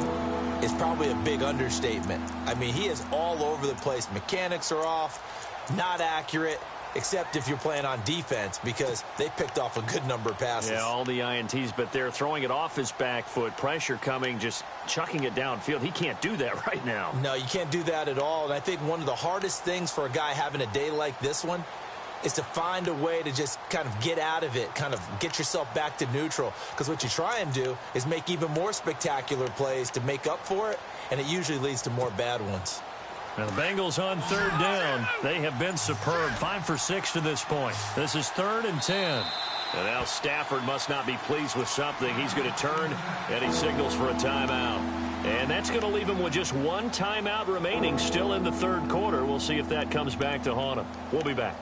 is probably a big understatement. I mean, he is all over the place. Mechanics are off, not accurate, except if you're playing on defense, because they picked off a good number of passes. Yeah, all the INTs, but they're throwing it off his back foot. Pressure coming, just chucking it downfield. He can't do that right now. No, you can't do that at all. And I think one of the hardest things for a guy having a day like this one is to find a way to just kind of get out of it, kind of get yourself back to neutral. Because what you try and do is make even more spectacular plays to make up for it, and it usually leads to more bad ones. Now the Bengals on 3rd down. They have been superb. 5 for 6 to this point. This is 3rd and 10. And now Stafford must not be pleased with something. He's going to turn, and he signals for a timeout. And that's going to leave him with just 1 timeout remaining still in the third quarter. We'll see if that comes back to haunt him. We'll be back.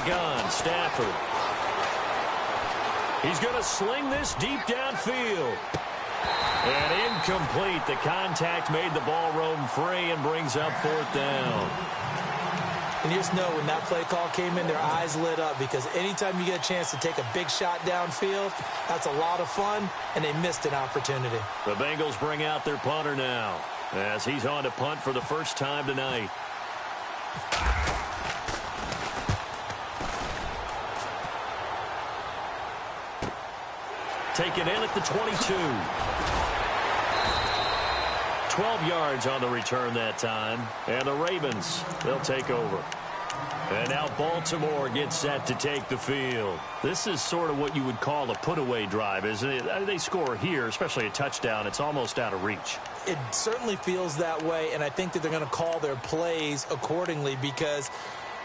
the gun, Stafford. He's going to sling this deep downfield. And incomplete. The contact made the ball roam free and brings up 4th down. And you just know when that play call came in, their eyes lit up, because anytime you get a chance to take a big shot downfield, that's a lot of fun, and they missed an opportunity. The Bengals bring out their punter now, as he's on to punt for the first time tonight. Taken in at the 22. 12 yards on the return that time. And the Ravens, they'll take over. And now Baltimore gets set to take the field. This is sort of what you would call a put-away drive, isn't it? They score here, especially a touchdown. It's almost out of reach. It certainly feels that way, and I think that they're going to call their plays accordingly, because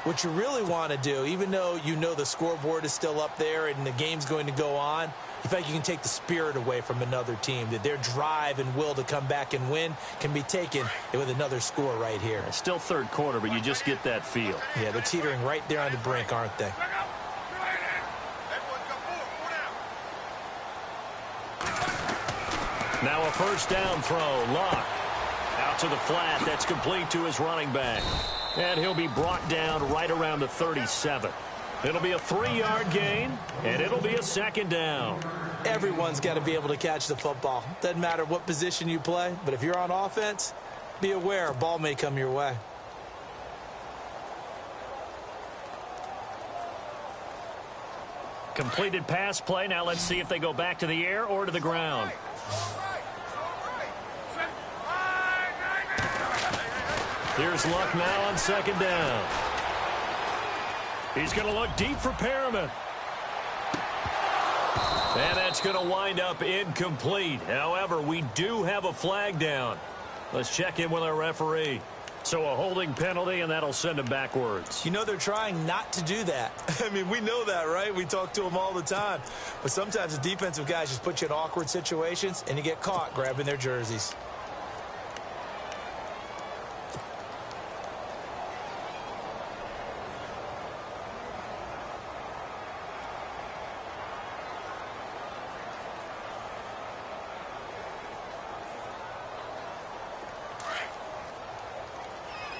what you really want to do, even though you know the scoreboard is still up there and the game's going to go on, in fact, you can take the spirit away from another team, that their drive and will to come back and win can be taken with another score right here. It's still third quarter, but you just get that feel. Yeah, they're teetering right there on the brink, aren't they? Now a first down throw. Luck out to the flat. That's complete to his running back. And he'll be brought down right around the 37. It'll be a 3-yard gain, and it'll be a 2nd down. Everyone's got to be able to catch the football. Doesn't matter what position you play, but if you're on offense, be aware a ball may come your way. Completed pass play. Now let's see if they go back to the air or to the ground. Here's Luck now on 2nd down. He's going to look deep for Perriman. And that's going to wind up incomplete. However, we do have a flag down. Let's check in with our referee. So a holding penalty, and that'll send him backwards. You know they're trying not to do that. I mean, we know that, right? We talk to them all the time. But sometimes the defensive guys just put you in awkward situations, and you get caught grabbing their jerseys.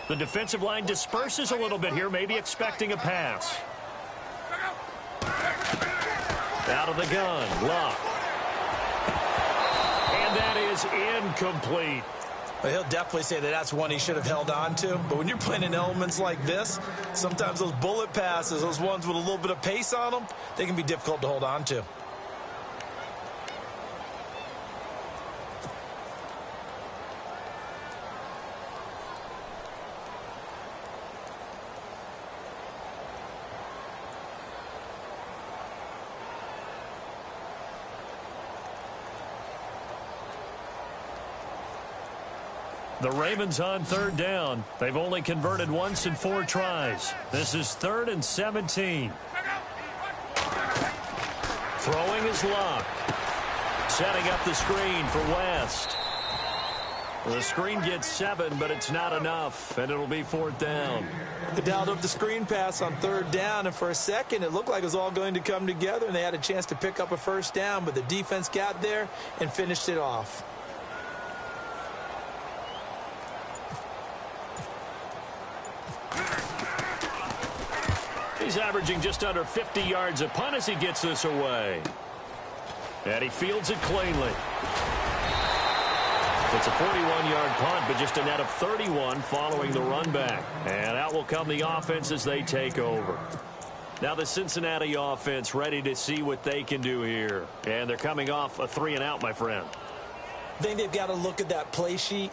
The defensive line disperses a little bit here, maybe expecting a pass. Out of the gun, Luck. And that is incomplete. Well, he'll definitely say that that's one he should have held on to. But when you're playing in elements like this, sometimes those bullet passes, those ones with a little bit of pace on them, they can be difficult to hold on to. The Ravens on 3rd down. They've only converted once in 4 tries. This is 3rd and 17. Throwing is Luck. Setting up the screen for West. The screen gets 7, but it's not enough, and it'll be 4th down. They dialed up the screen pass on 3rd down, and for a second it looked like it was all going to come together, and they had a chance to pick up a first down, but the defense got there and finished it off. He's averaging just under 50 yards a punt as he gets this away. And he fields it cleanly. It's a 41-yard punt, but just a net of 31 following the run back. And out will come the offense as they take over. Now the Cincinnati offense ready to see what they can do here. And they're coming off a 3-and-out, my friend. I think they've got to look at that play sheet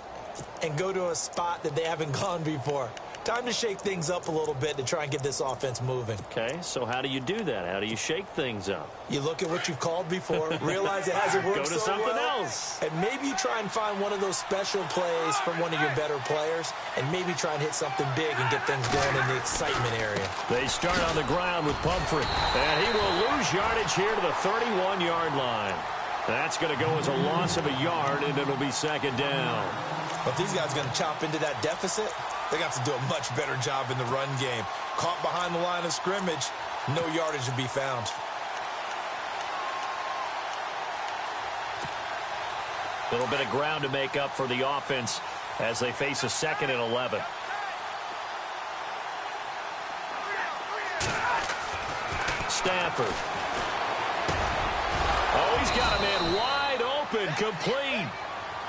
and go to a spot that they haven't gone before. Time to shake things up a little bit to try and get this offense moving. Okay, so how do you do that? How do you shake things up? You look at what you've called before, realize it hasn't worked Go to so something well, else. and maybe you try and find one of those special plays from one of your better players, and maybe try and hit something big and get things going in the excitement area. They start on the ground with Pumphrey, and he will lose yardage here to the 31-yard line. That's going to go as a loss of a yard, and it'll be 2nd down. But these guys are going to chop into that deficit. They got to do a much better job in the run game. Caught behind the line of scrimmage, no yardage to be found. A little bit of ground to make up for the offense as they face a 2nd and 11. Stafford. Oh, he's got a man wide open, complete.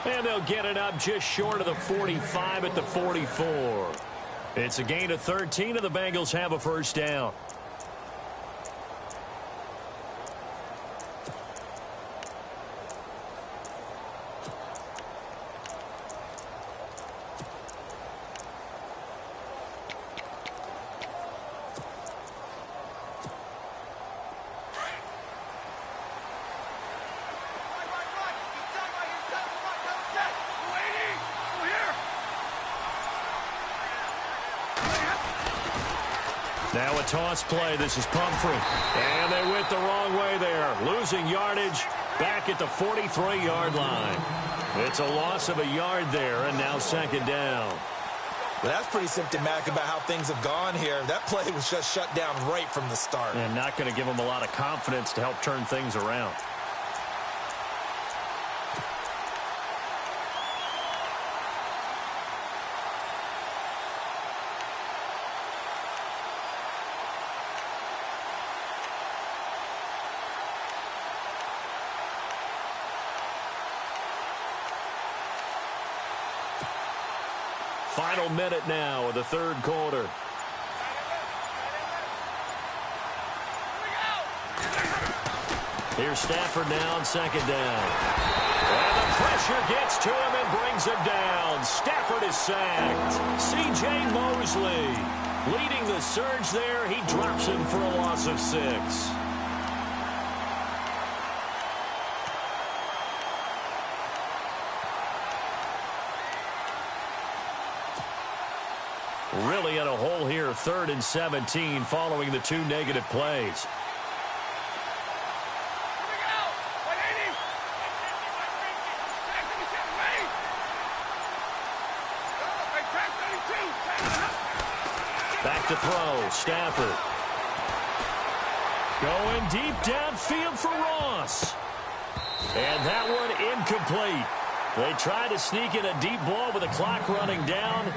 And they'll get it up just short of the 45 at the 44. It's a gain of 13, and the Bengals have a first down. Now a toss play. This is Pumphrey. And they went the wrong way there. Losing yardage back at the 43-yard line. It's a loss of a yard there, and now 2nd down. Well, that's pretty symptomatic about how things have gone here. That play was just shut down right from the start. And not going to give them a lot of confidence to help turn things around. Final minute now of the 3rd quarter. Here's Stafford now on 2nd down. And the pressure gets to him and brings him down. Stafford is sacked. C.J. Mosley leading the surge there. He drops him for a loss of 6. Really in a hole here, 3rd and 17 following the 2 negative plays. Back to throw, Stafford. Going deep downfield for Ross. And that one incomplete. They tried to sneak in a deep ball with the clock running down,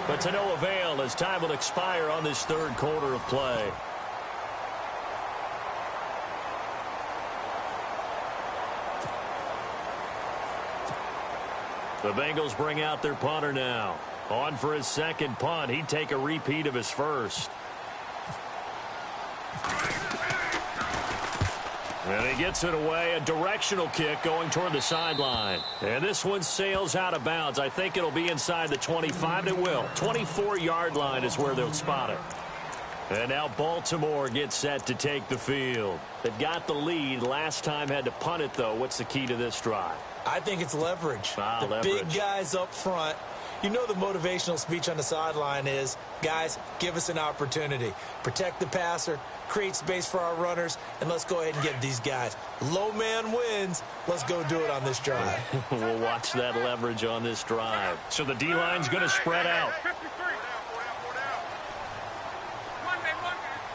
but to no avail as time will expire on this 3rd quarter of play. The Bengals bring out their punter now. On for his 2nd punt. He'd take a repeat of his first. And he gets it away. A directional kick going toward the sideline. And this one sails out of bounds. I think it'll be inside the 25. It will. 24-yard line is where they'll spot it. And now Baltimore gets set to take the field. They've got the lead. Last time had to punt it, though. What's the key to this drive? I think it's leverage. The big guys up front. You know the motivational speech on the sideline is, guys, give us an opportunity. Protect the passer, create space for our runners, and let's go ahead and get these guys. Low man wins. Let's go do it on this drive. We'll watch that leverage on this drive. So the D-line's going to spread out.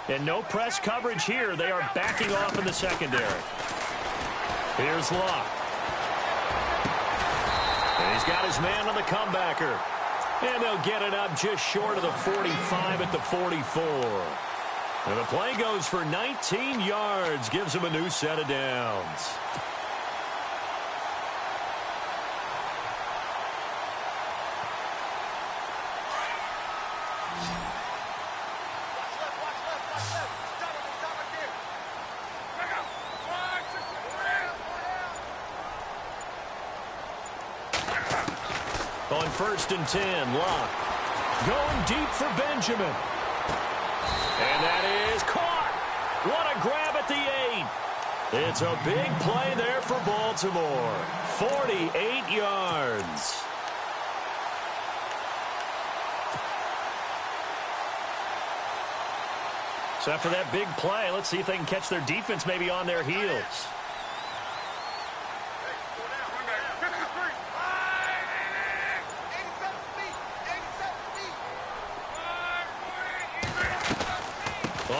And no press coverage here. They are backing off in the secondary. Here's Locke. And he's got his man on the comebacker. And they'll get it up just short of the 45 at the 44. And the play goes for 19 yards. Gives him a new set of downs. On 1st and 10, Locke going deep for Benjamin. And that is caught. What a grab at the 8. It's a big play there for Baltimore. 48 yards. So after that big play, let's see if they can catch their defense maybe on their heels.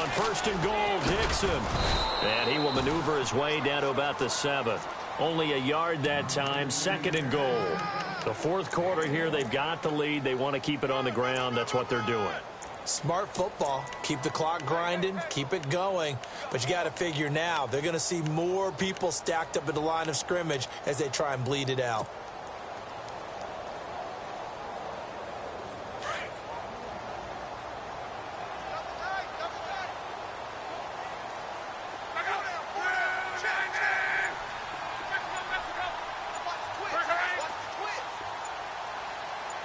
On first and goal, Dixon. And he will maneuver his way down to about the 7. Only a yard that time, second and goal. The fourth quarter here, they've got the lead. They want to keep it on the ground. That's what they're doing. Smart football. Keep the clock grinding. Keep it going. But you got to figure now, they're going to see more people stacked up at the line of scrimmage as they try and bleed it out.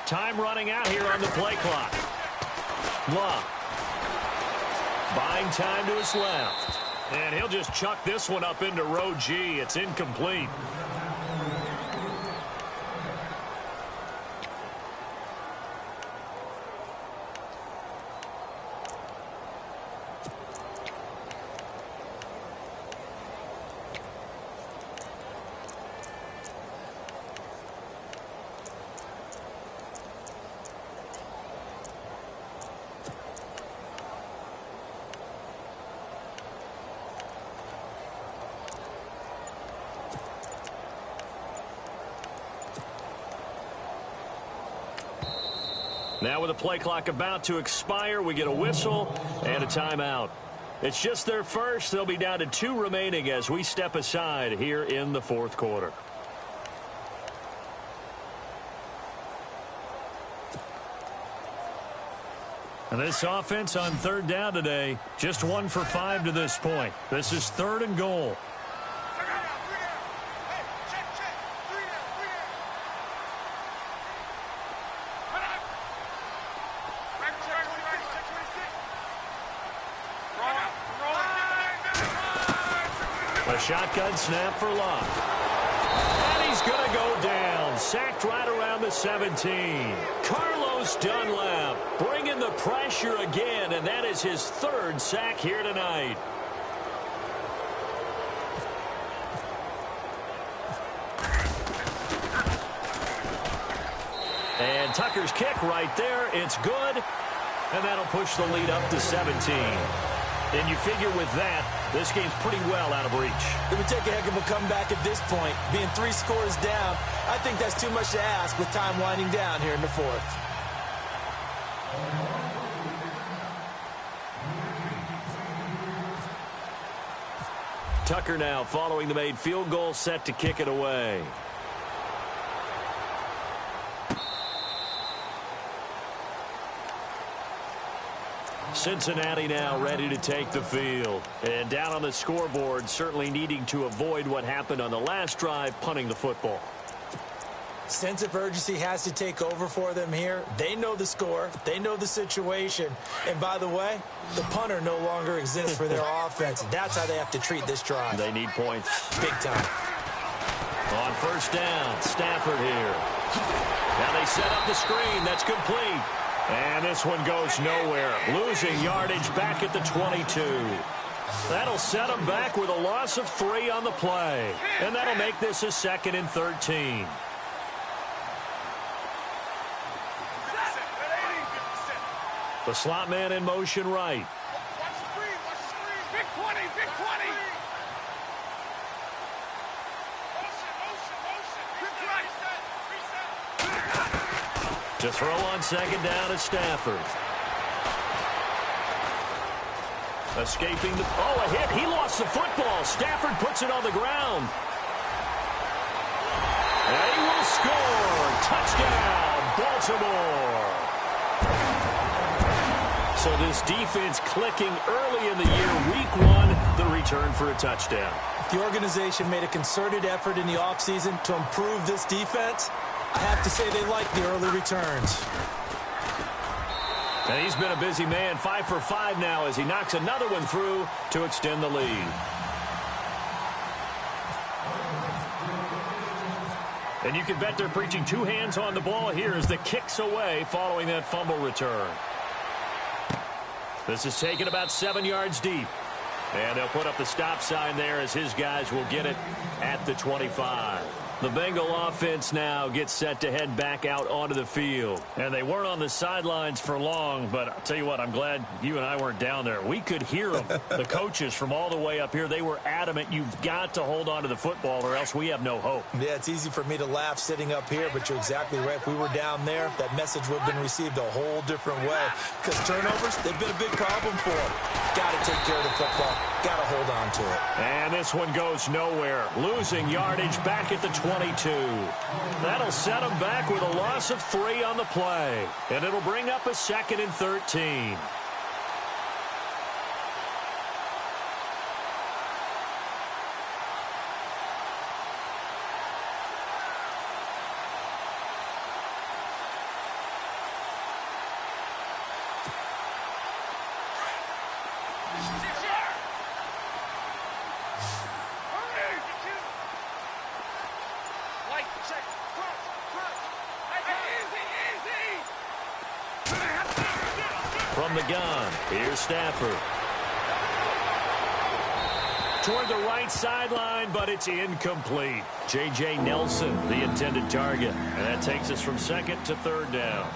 Time running out here on the play clock. Love. Buying time to his left. And he'll just chuck this one up into row G. It's incomplete. Now with the play clock about to expire, we get a whistle and a timeout. It's just their first. They'll be down to 2 remaining as we step aside here in the fourth quarter. And this offense on third down today, just 1 for 5 to this point. This is third and goal. A shotgun snap for Love. And he's going to go down. Sacked right around the 17. Carlos Dunlap bringing the pressure again, and that is his 3rd sack here tonight. And Tucker's kick right there. It's good. And that'll push the lead up to 17. And you figure with that, this game's pretty well out of reach. It would take a heck of a comeback at this point. Being 3 scores down, I think that's too much to ask with time winding down here in the fourth. Tucker now following the made field goal, set to kick it away. Cincinnati now ready to take the field. And down on the scoreboard, certainly needing to avoid what happened on the last drive, punting the football. Sense of urgency has to take over for them here. They know the score. They know the situation. And by the way, the punter no longer exists for their offense. That's how they have to treat this drive. They need points. Big time. On first down, Stafford here. Now they set up the screen. That's complete. And this one goes nowhere. Losing yardage back at the 22. That'll set them back with a loss of 3 on the play. And that'll make this a 2nd and 13. The slot man in motion right. Big 20, big 20. To throw on second down is Stafford. Escaping the... Oh, a hit. He lost the football. Stafford puts it on the ground. And he will score. Touchdown, Baltimore. So this defense clicking early in the year. Week 1, the return for a touchdown. The organization made a concerted effort in the offseason to improve this defense. I have to say they like the early returns. And he's been a busy man, 5 for 5 now as he knocks another one through to extend the lead. And you can bet they're preaching 2 hands on the ball here as the kick's away following that fumble return. This is taken about 7 yards deep. And they'll put up the stop sign there as his guys will get it at the 25. The Bengal offense now gets set to head back out onto the field. And they weren't on the sidelines for long, but I'll tell you what, I'm glad you and I weren't down there. We could hear them. The coaches from all the way up here, they were adamant, you've got to hold on to the football or else we have no hope. Yeah, it's easy for me to laugh sitting up here, but you're exactly right. If we were down there, that message would have been received a whole different way. Because turnovers, they've been a big problem for them. Got to take care of the football. Got to hold on to it. And this one goes nowhere. Losing yardage back at the 22. That'll set them back with a loss of 3 on the play. And it'll bring up a 2nd and 13. From the gun, here's Stafford. Toward the right sideline, but it's incomplete. J.J. Nelson, the intended target. And that takes us from 2nd to 3rd down.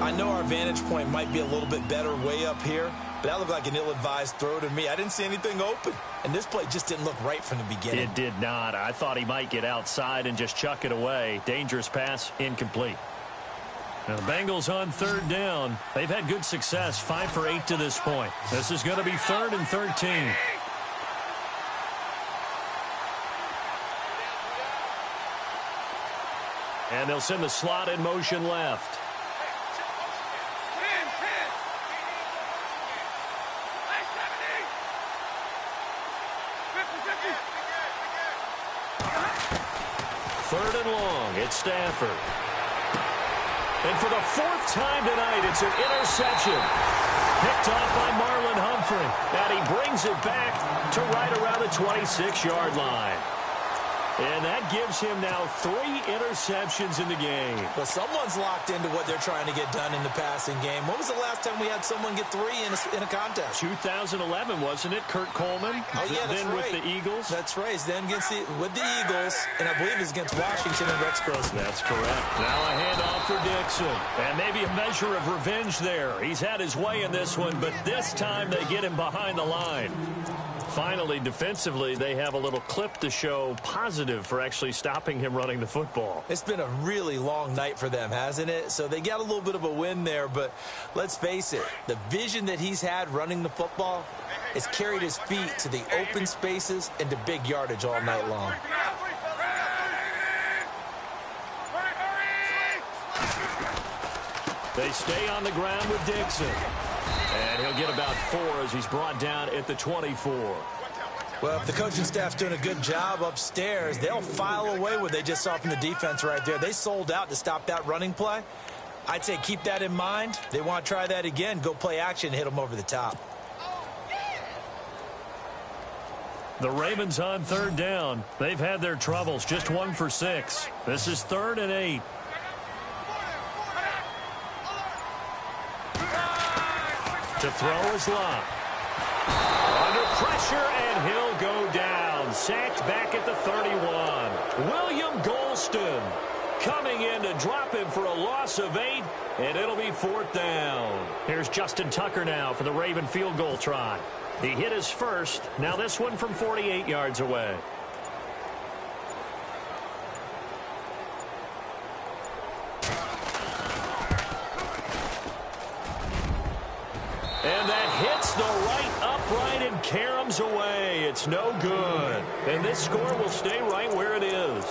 I know our vantage point might be a little bit better way up here, but that looked like an ill-advised throw to me. I didn't see anything open, and this play just didn't look right from the beginning. It did not. I thought he might get outside and just chuck it away. Dangerous pass, incomplete. Now the Bengals on 3rd down. They've had good success, 5 for 8 to this point. This is going to be 3rd and 13. And they'll send the slot in motion left. Third and long, it's Stafford. And for the 4th time tonight, it's an interception. Picked off by Marlon Humphrey. And he brings it back to right around the 26-yard line. And that gives him now 3 interceptions in the game. Well, someone's locked into what they're trying to get done in the passing game. When was the last time we had someone get 3 in a contest? 2011, wasn't it? Kurt Coleman. Oh, yeah, that's then right. with the Eagles. That's right. Then with the Eagles, and I believe it's against Washington and Rex Grossman. That's correct. Now a handoff for Dixon. And maybe a measure of revenge there. He's had his way in this one, but this time they get him behind the line. Finally, defensively, they have a little clip to show positive for actually stopping him running the football. It's been a really long night for them, hasn't it? So they got a little bit of a win there, but let's face it, the vision that he's had running the football has carried his feet to the open spaces and to big yardage all night long. They stay on the ground with Dixon. And he'll get about 4 as he's brought down at the 24. Well, if the coaching staff's doing a good job upstairs, they'll file away what they just saw from the defense right there. They sold out to stop that running play. I'd say keep that in mind. They want to try that again. Go play action, hit them over the top. The Ravens on 3rd down. They've had their troubles. Just 1 for 6. This is 3rd and 8. To throw is Locke. Under pressure, and he'll go down. Sacked back at the 31. William Golston coming in to drop him for a loss of 8, and it'll be 4th down. Here's Justin Tucker now for the Raven field goal try. He hit his first. Now this one from 48 yards away. And that hits the right upright and caroms away. It's no good. And this score will stay right where it is.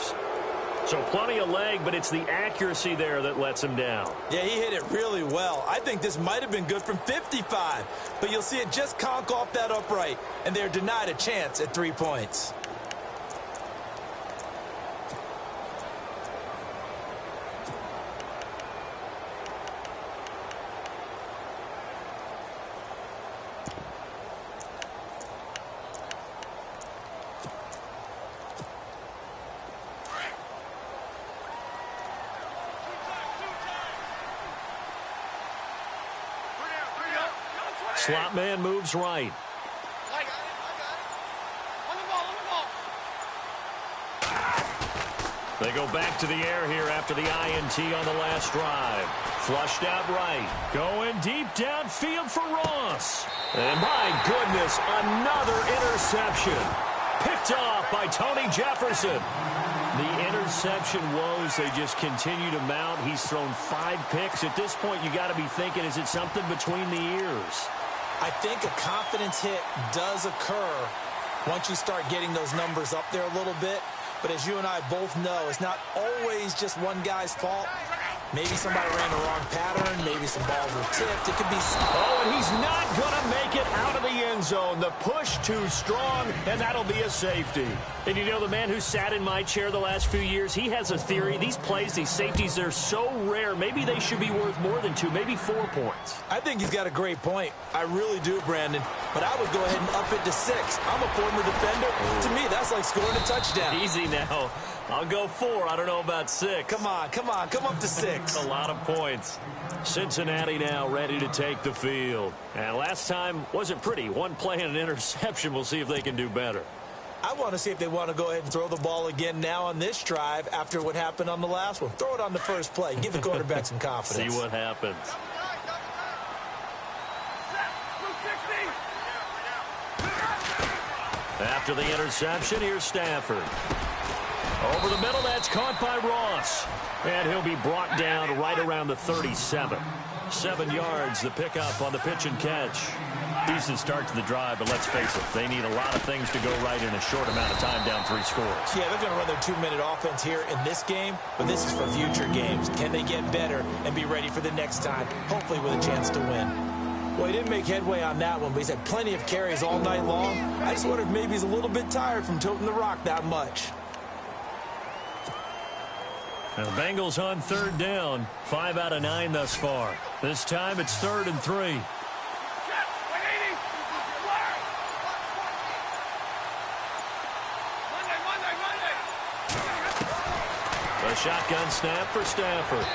So plenty of leg, but it's the accuracy there that lets him down. Yeah, he hit it really well. I think this might have been good from 55. But you'll see it just conk off that upright. And they're denied a chance at 3 points. Slot man moves right. They go back to the air here after the INT on the last drive. Flushed out right. Going deep downfield for Ross. And my goodness, another interception. Picked off by Tony Jefferson. The interception woes, they just continue to mount. He's thrown 5 picks. At this point, you got to be thinking, is it something between the ears? I think a confidence hit does occur once you start getting those numbers up there a little bit. But as you and I both know, it's not always just one guy's fault. Maybe somebody ran the wrong pattern. Maybe some balls were tipped. It could be... Oh, and he's not going to make it out of the end zone. The push too strong, and that'll be a safety. And you know, the man who sat in my chair the last few years, he has a theory. These plays, these safeties, they're so rare. Maybe they should be worth more than 2, maybe 4 points. I think he's got a great point. I really do, Brandon. But I would go ahead and up it to 6. I'm a former defender. To me, that's like scoring a touchdown. Easy now. I'll go 4. I don't know about 6. Come on. Come up to 6. A lot of points. Cincinnati now ready to take the field. And last time wasn't pretty. One play and an interception. We'll see if they can do better. I want to see if they want to go ahead and throw the ball again now on this drive after what happened on the last one. Throw it on the first play. Give the quarterback some confidence. See what happens. After the interception, here's Stafford. Over the middle, that's caught by Ross. And he'll be brought down right around the 37. 7 yards, the pickup on the pitch and catch. Decent start to the drive, but let's face it, they need a lot of things to go right in a short amount of time, down 3 scores. Yeah, they're going to run their 2-minute offense here in this game, but this is for future games. Can they get better and be ready for the next time, hopefully with a chance to win? Well, he didn't make headway on that one, but he's had plenty of carries all night long. I just wonder if maybe he's a little bit tired from toting the rock that much. And the Bengals on 3rd down. 5 out of 9 thus far. This time it's 3rd and 3. A shotgun snap for Stafford.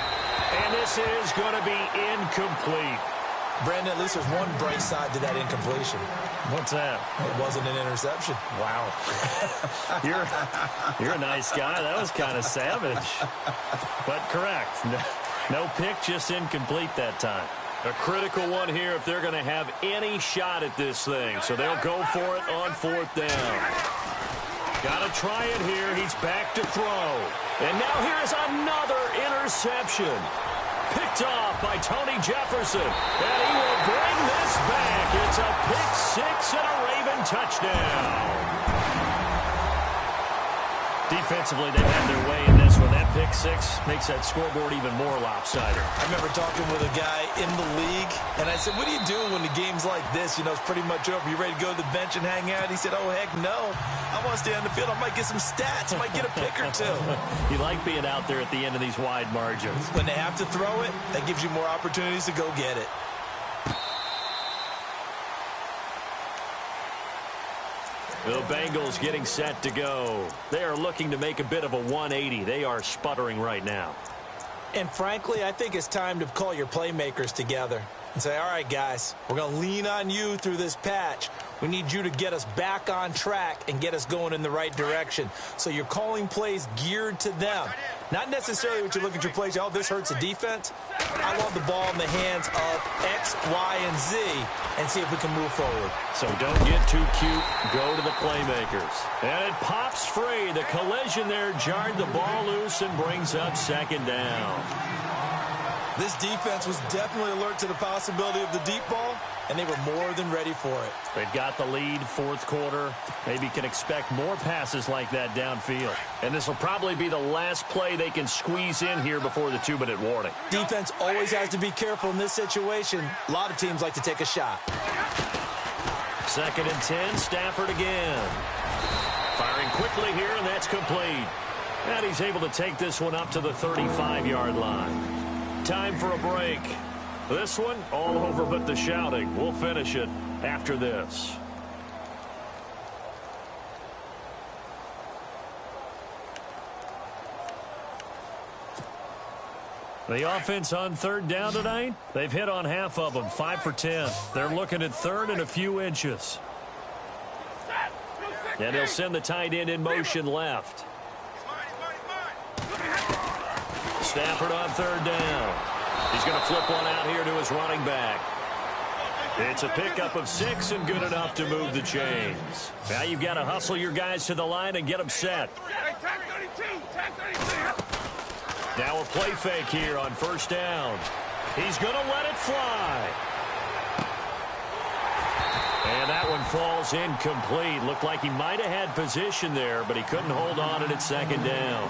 And this is going to be incomplete. Brandon, at least there's one bright side to that incompletion. What's that? It wasn't an interception. Wow. You're a nice guy. That was kind of savage. But correct. No pick, just incomplete that time. A critical one here if they're going to have any shot at this thing. So they'll go for it on 4th down. Got to try it here. He's back to throw. And now here's another interception. Picked off by Tony Jefferson. And he will bring this back. It's a pick 6 and a Raven touchdown. Defensively, they've had their way in this one. That pick 6 makes that scoreboard even more lopsided. I remember talking with a guy in the league, and I said, what do you do when the game's like this? You know, it's pretty much over. You ready to go to the bench and hang out? He said, oh, heck no. I want to stay on the field. I might get some stats. I might get a pick or 2. You like being out there at the end of these wide margins. When they have to throw it, that gives you more opportunities to go get it. The Bengals getting set to go. They are looking to make a bit of a 180. They are sputtering right now. And frankly, I think it's time to call your playmakers together and say, all right, guys, we're going to lean on you through this patch. We need you to get us back on track and get us going in the right direction. So you're calling plays geared to them. Not necessarily what you look at your plays, oh, this hurts the defense. I want the ball in the hands of X, Y, and Z and see if we can move forward. So don't get too cute. Go to the playmakers. And it pops free. The collision there jarred the ball loose and brings up 2nd down. This defense was definitely alert to the possibility of the deep ball, and they were more than ready for it. They've got the lead, 4th quarter. Maybe can expect more passes like that downfield. And this will probably be the last play they can squeeze in here before the 2-minute warning. Defense always has to be careful in this situation. A lot of teams like to take a shot. 2nd and 10, Stafford again. Firing quickly here, and that's complete. And he's able to take this one up to the 35-yard line. Time for a break. This one, all over but the shouting. We'll finish it after this. The offense on 3rd down tonight, they've hit on half of them, 5 for 10. They're looking at 3rd and a few inches. And they'll send the tight end in motion left. Stafford on third down. He's going to flip one out here to his running back. It's a pickup of 6 and good enough to move the chains. Now you've got to hustle your guys to the line and get them set. Now a play fake here on first down. He's going to let it fly. And that one falls incomplete. Looked like he might have had position there, but he couldn't hold on at second down.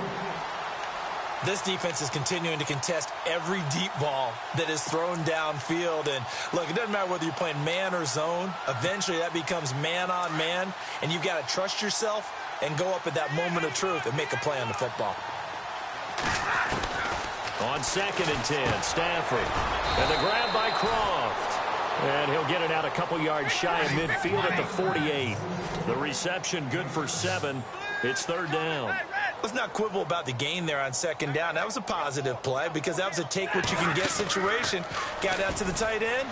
This defense is continuing to contest every deep ball that is thrown downfield. And, look, it doesn't matter whether you're playing man or zone. Eventually, that becomes man on man, and you've got to trust yourself and go up at that moment of truth and make a play on the football. On 2nd and 10, Stafford. And the grab by Croft. And he'll get it out a couple yards shy of midfield at the 48. The reception good for 7. It's third down. Let's not quibble about the gain there on 2nd down. That was a positive play because that was a take-what-you-can-get situation. Got out to the tight end.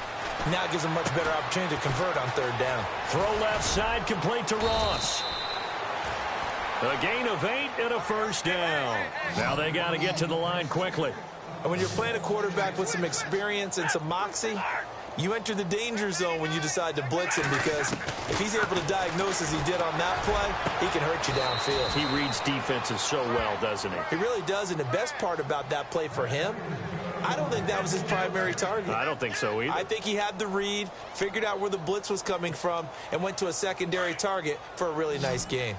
Now it gives him much better opportunity to convert on 3rd down. Throw left side, complete to Ross. A gain of 8 and a first down. Now they got to get to the line quickly. And when you're playing a quarterback with some experience and some moxie, you enter the danger zone when you decide to blitz him, because if he's able to diagnose as he did on that play, he can hurt you downfield. He reads defenses so well, doesn't he? He really does, and the best part about that play for him, I don't think that was his primary target. I don't think so either. I think he had the read, figured out where the blitz was coming from, and went to a secondary target for a really nice gain.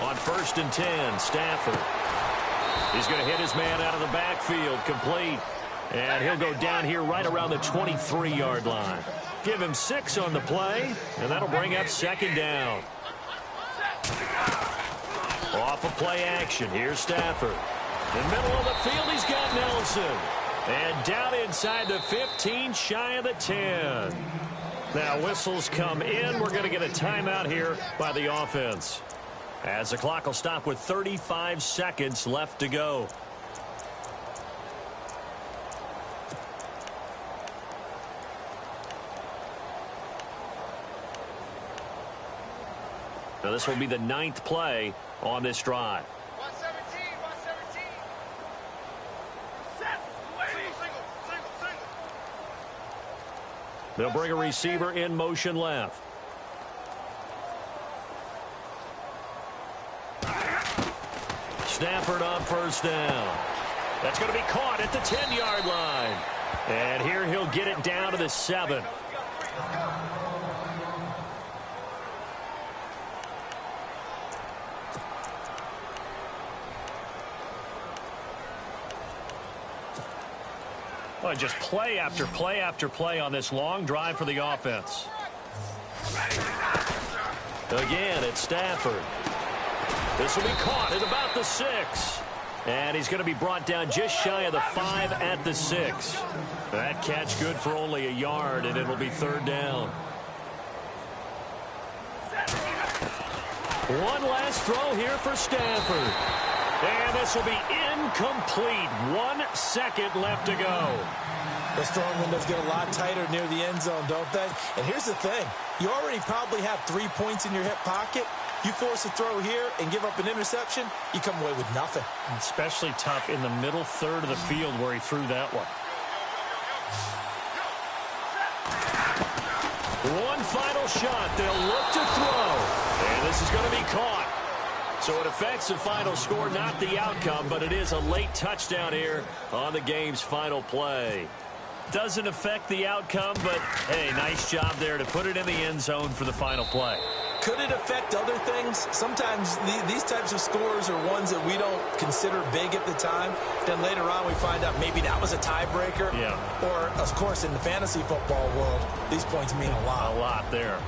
On 1st and 10, Stafford. He's going to hit his man out of the backfield, complete. And he'll go down here right around the 23-yard line. Give him 6 on the play, and that'll bring up 2nd down. Off of play action, here's Stafford. In the middle of the field, he's got Nelson. And down inside the 15, shy of the 10. Now whistles come in. We're going to get a timeout here by the offense, as the clock will stop with 35 seconds left to go. Now this will be the 9th play on this drive. 117. They'll bring a receiver in motion left. Stafford on first down. That's going to be caught at the 10-yard line. And here he'll get it down to the 7. Well, just play after play after play on this long drive for the offense. Again, it's Stafford. This will be caught at about the 6. And he's going to be brought down just shy of the 5 at the 6. That catch good for only a yard, and it'll be 3rd down. One last throw here for Stafford. And this will be incomplete. 1 second left to go. The throwing windows get a lot tighter near the end zone, don't they? And here's the thing. You already probably have 3 points in your hip pocket. You force a throw here and give up an interception, you come away with nothing. Especially tough in the middle third of the field where he threw that one. One final shot. They'll look to throw. And this is going to be caught. So it affects the final score, not the outcome, but it is a late touchdown here on the game's final play. Doesn't affect the outcome, but, hey, nice job there to put it in the end zone for the final play. Could it affect other things? Sometimes these types of scores are ones that we don't consider big at the time. Then later on we find out maybe that was a tiebreaker. Yeah. Or, of course, in the fantasy football world, these points mean a lot. A lot there.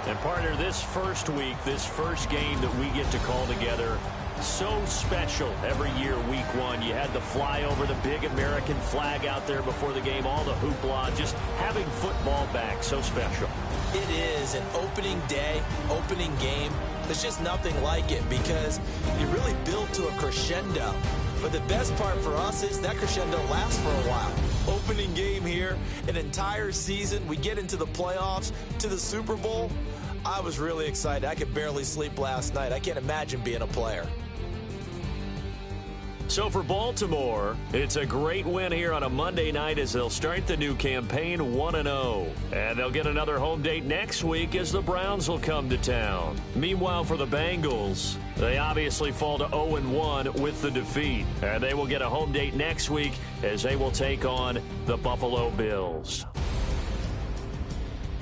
And partner, this first week, this first game that we get to call together, so special every year, week 1. You had the fly over the big American flag out there before the game, all the hoopla, just having football back, so special. It is an opening day, opening game. There's just nothing like it because you really build to a crescendo. But the best part for us is that crescendo lasts for a while. Opening game here, an entire season. We get into the playoffs, to the Super Bowl. I was really excited. I could barely sleep last night. I can't imagine being a player. So for Baltimore, it's a great win here on a Monday night as they'll start the new campaign 1-0. And they'll get another home date next week as the Browns will come to town. Meanwhile, for the Bengals, they obviously fall to 0-1 with the defeat. And they will get a home date next week as they will take on the Buffalo Bills.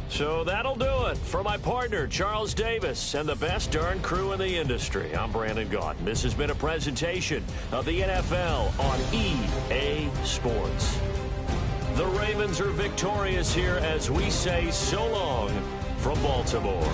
So that'll do it for my partner, Charles Davis, and the best darn crew in the industry. I'm Brandon Gaudin. This has been a presentation of the NFL on EA Sports. The Ravens are victorious here as we say so long from Baltimore.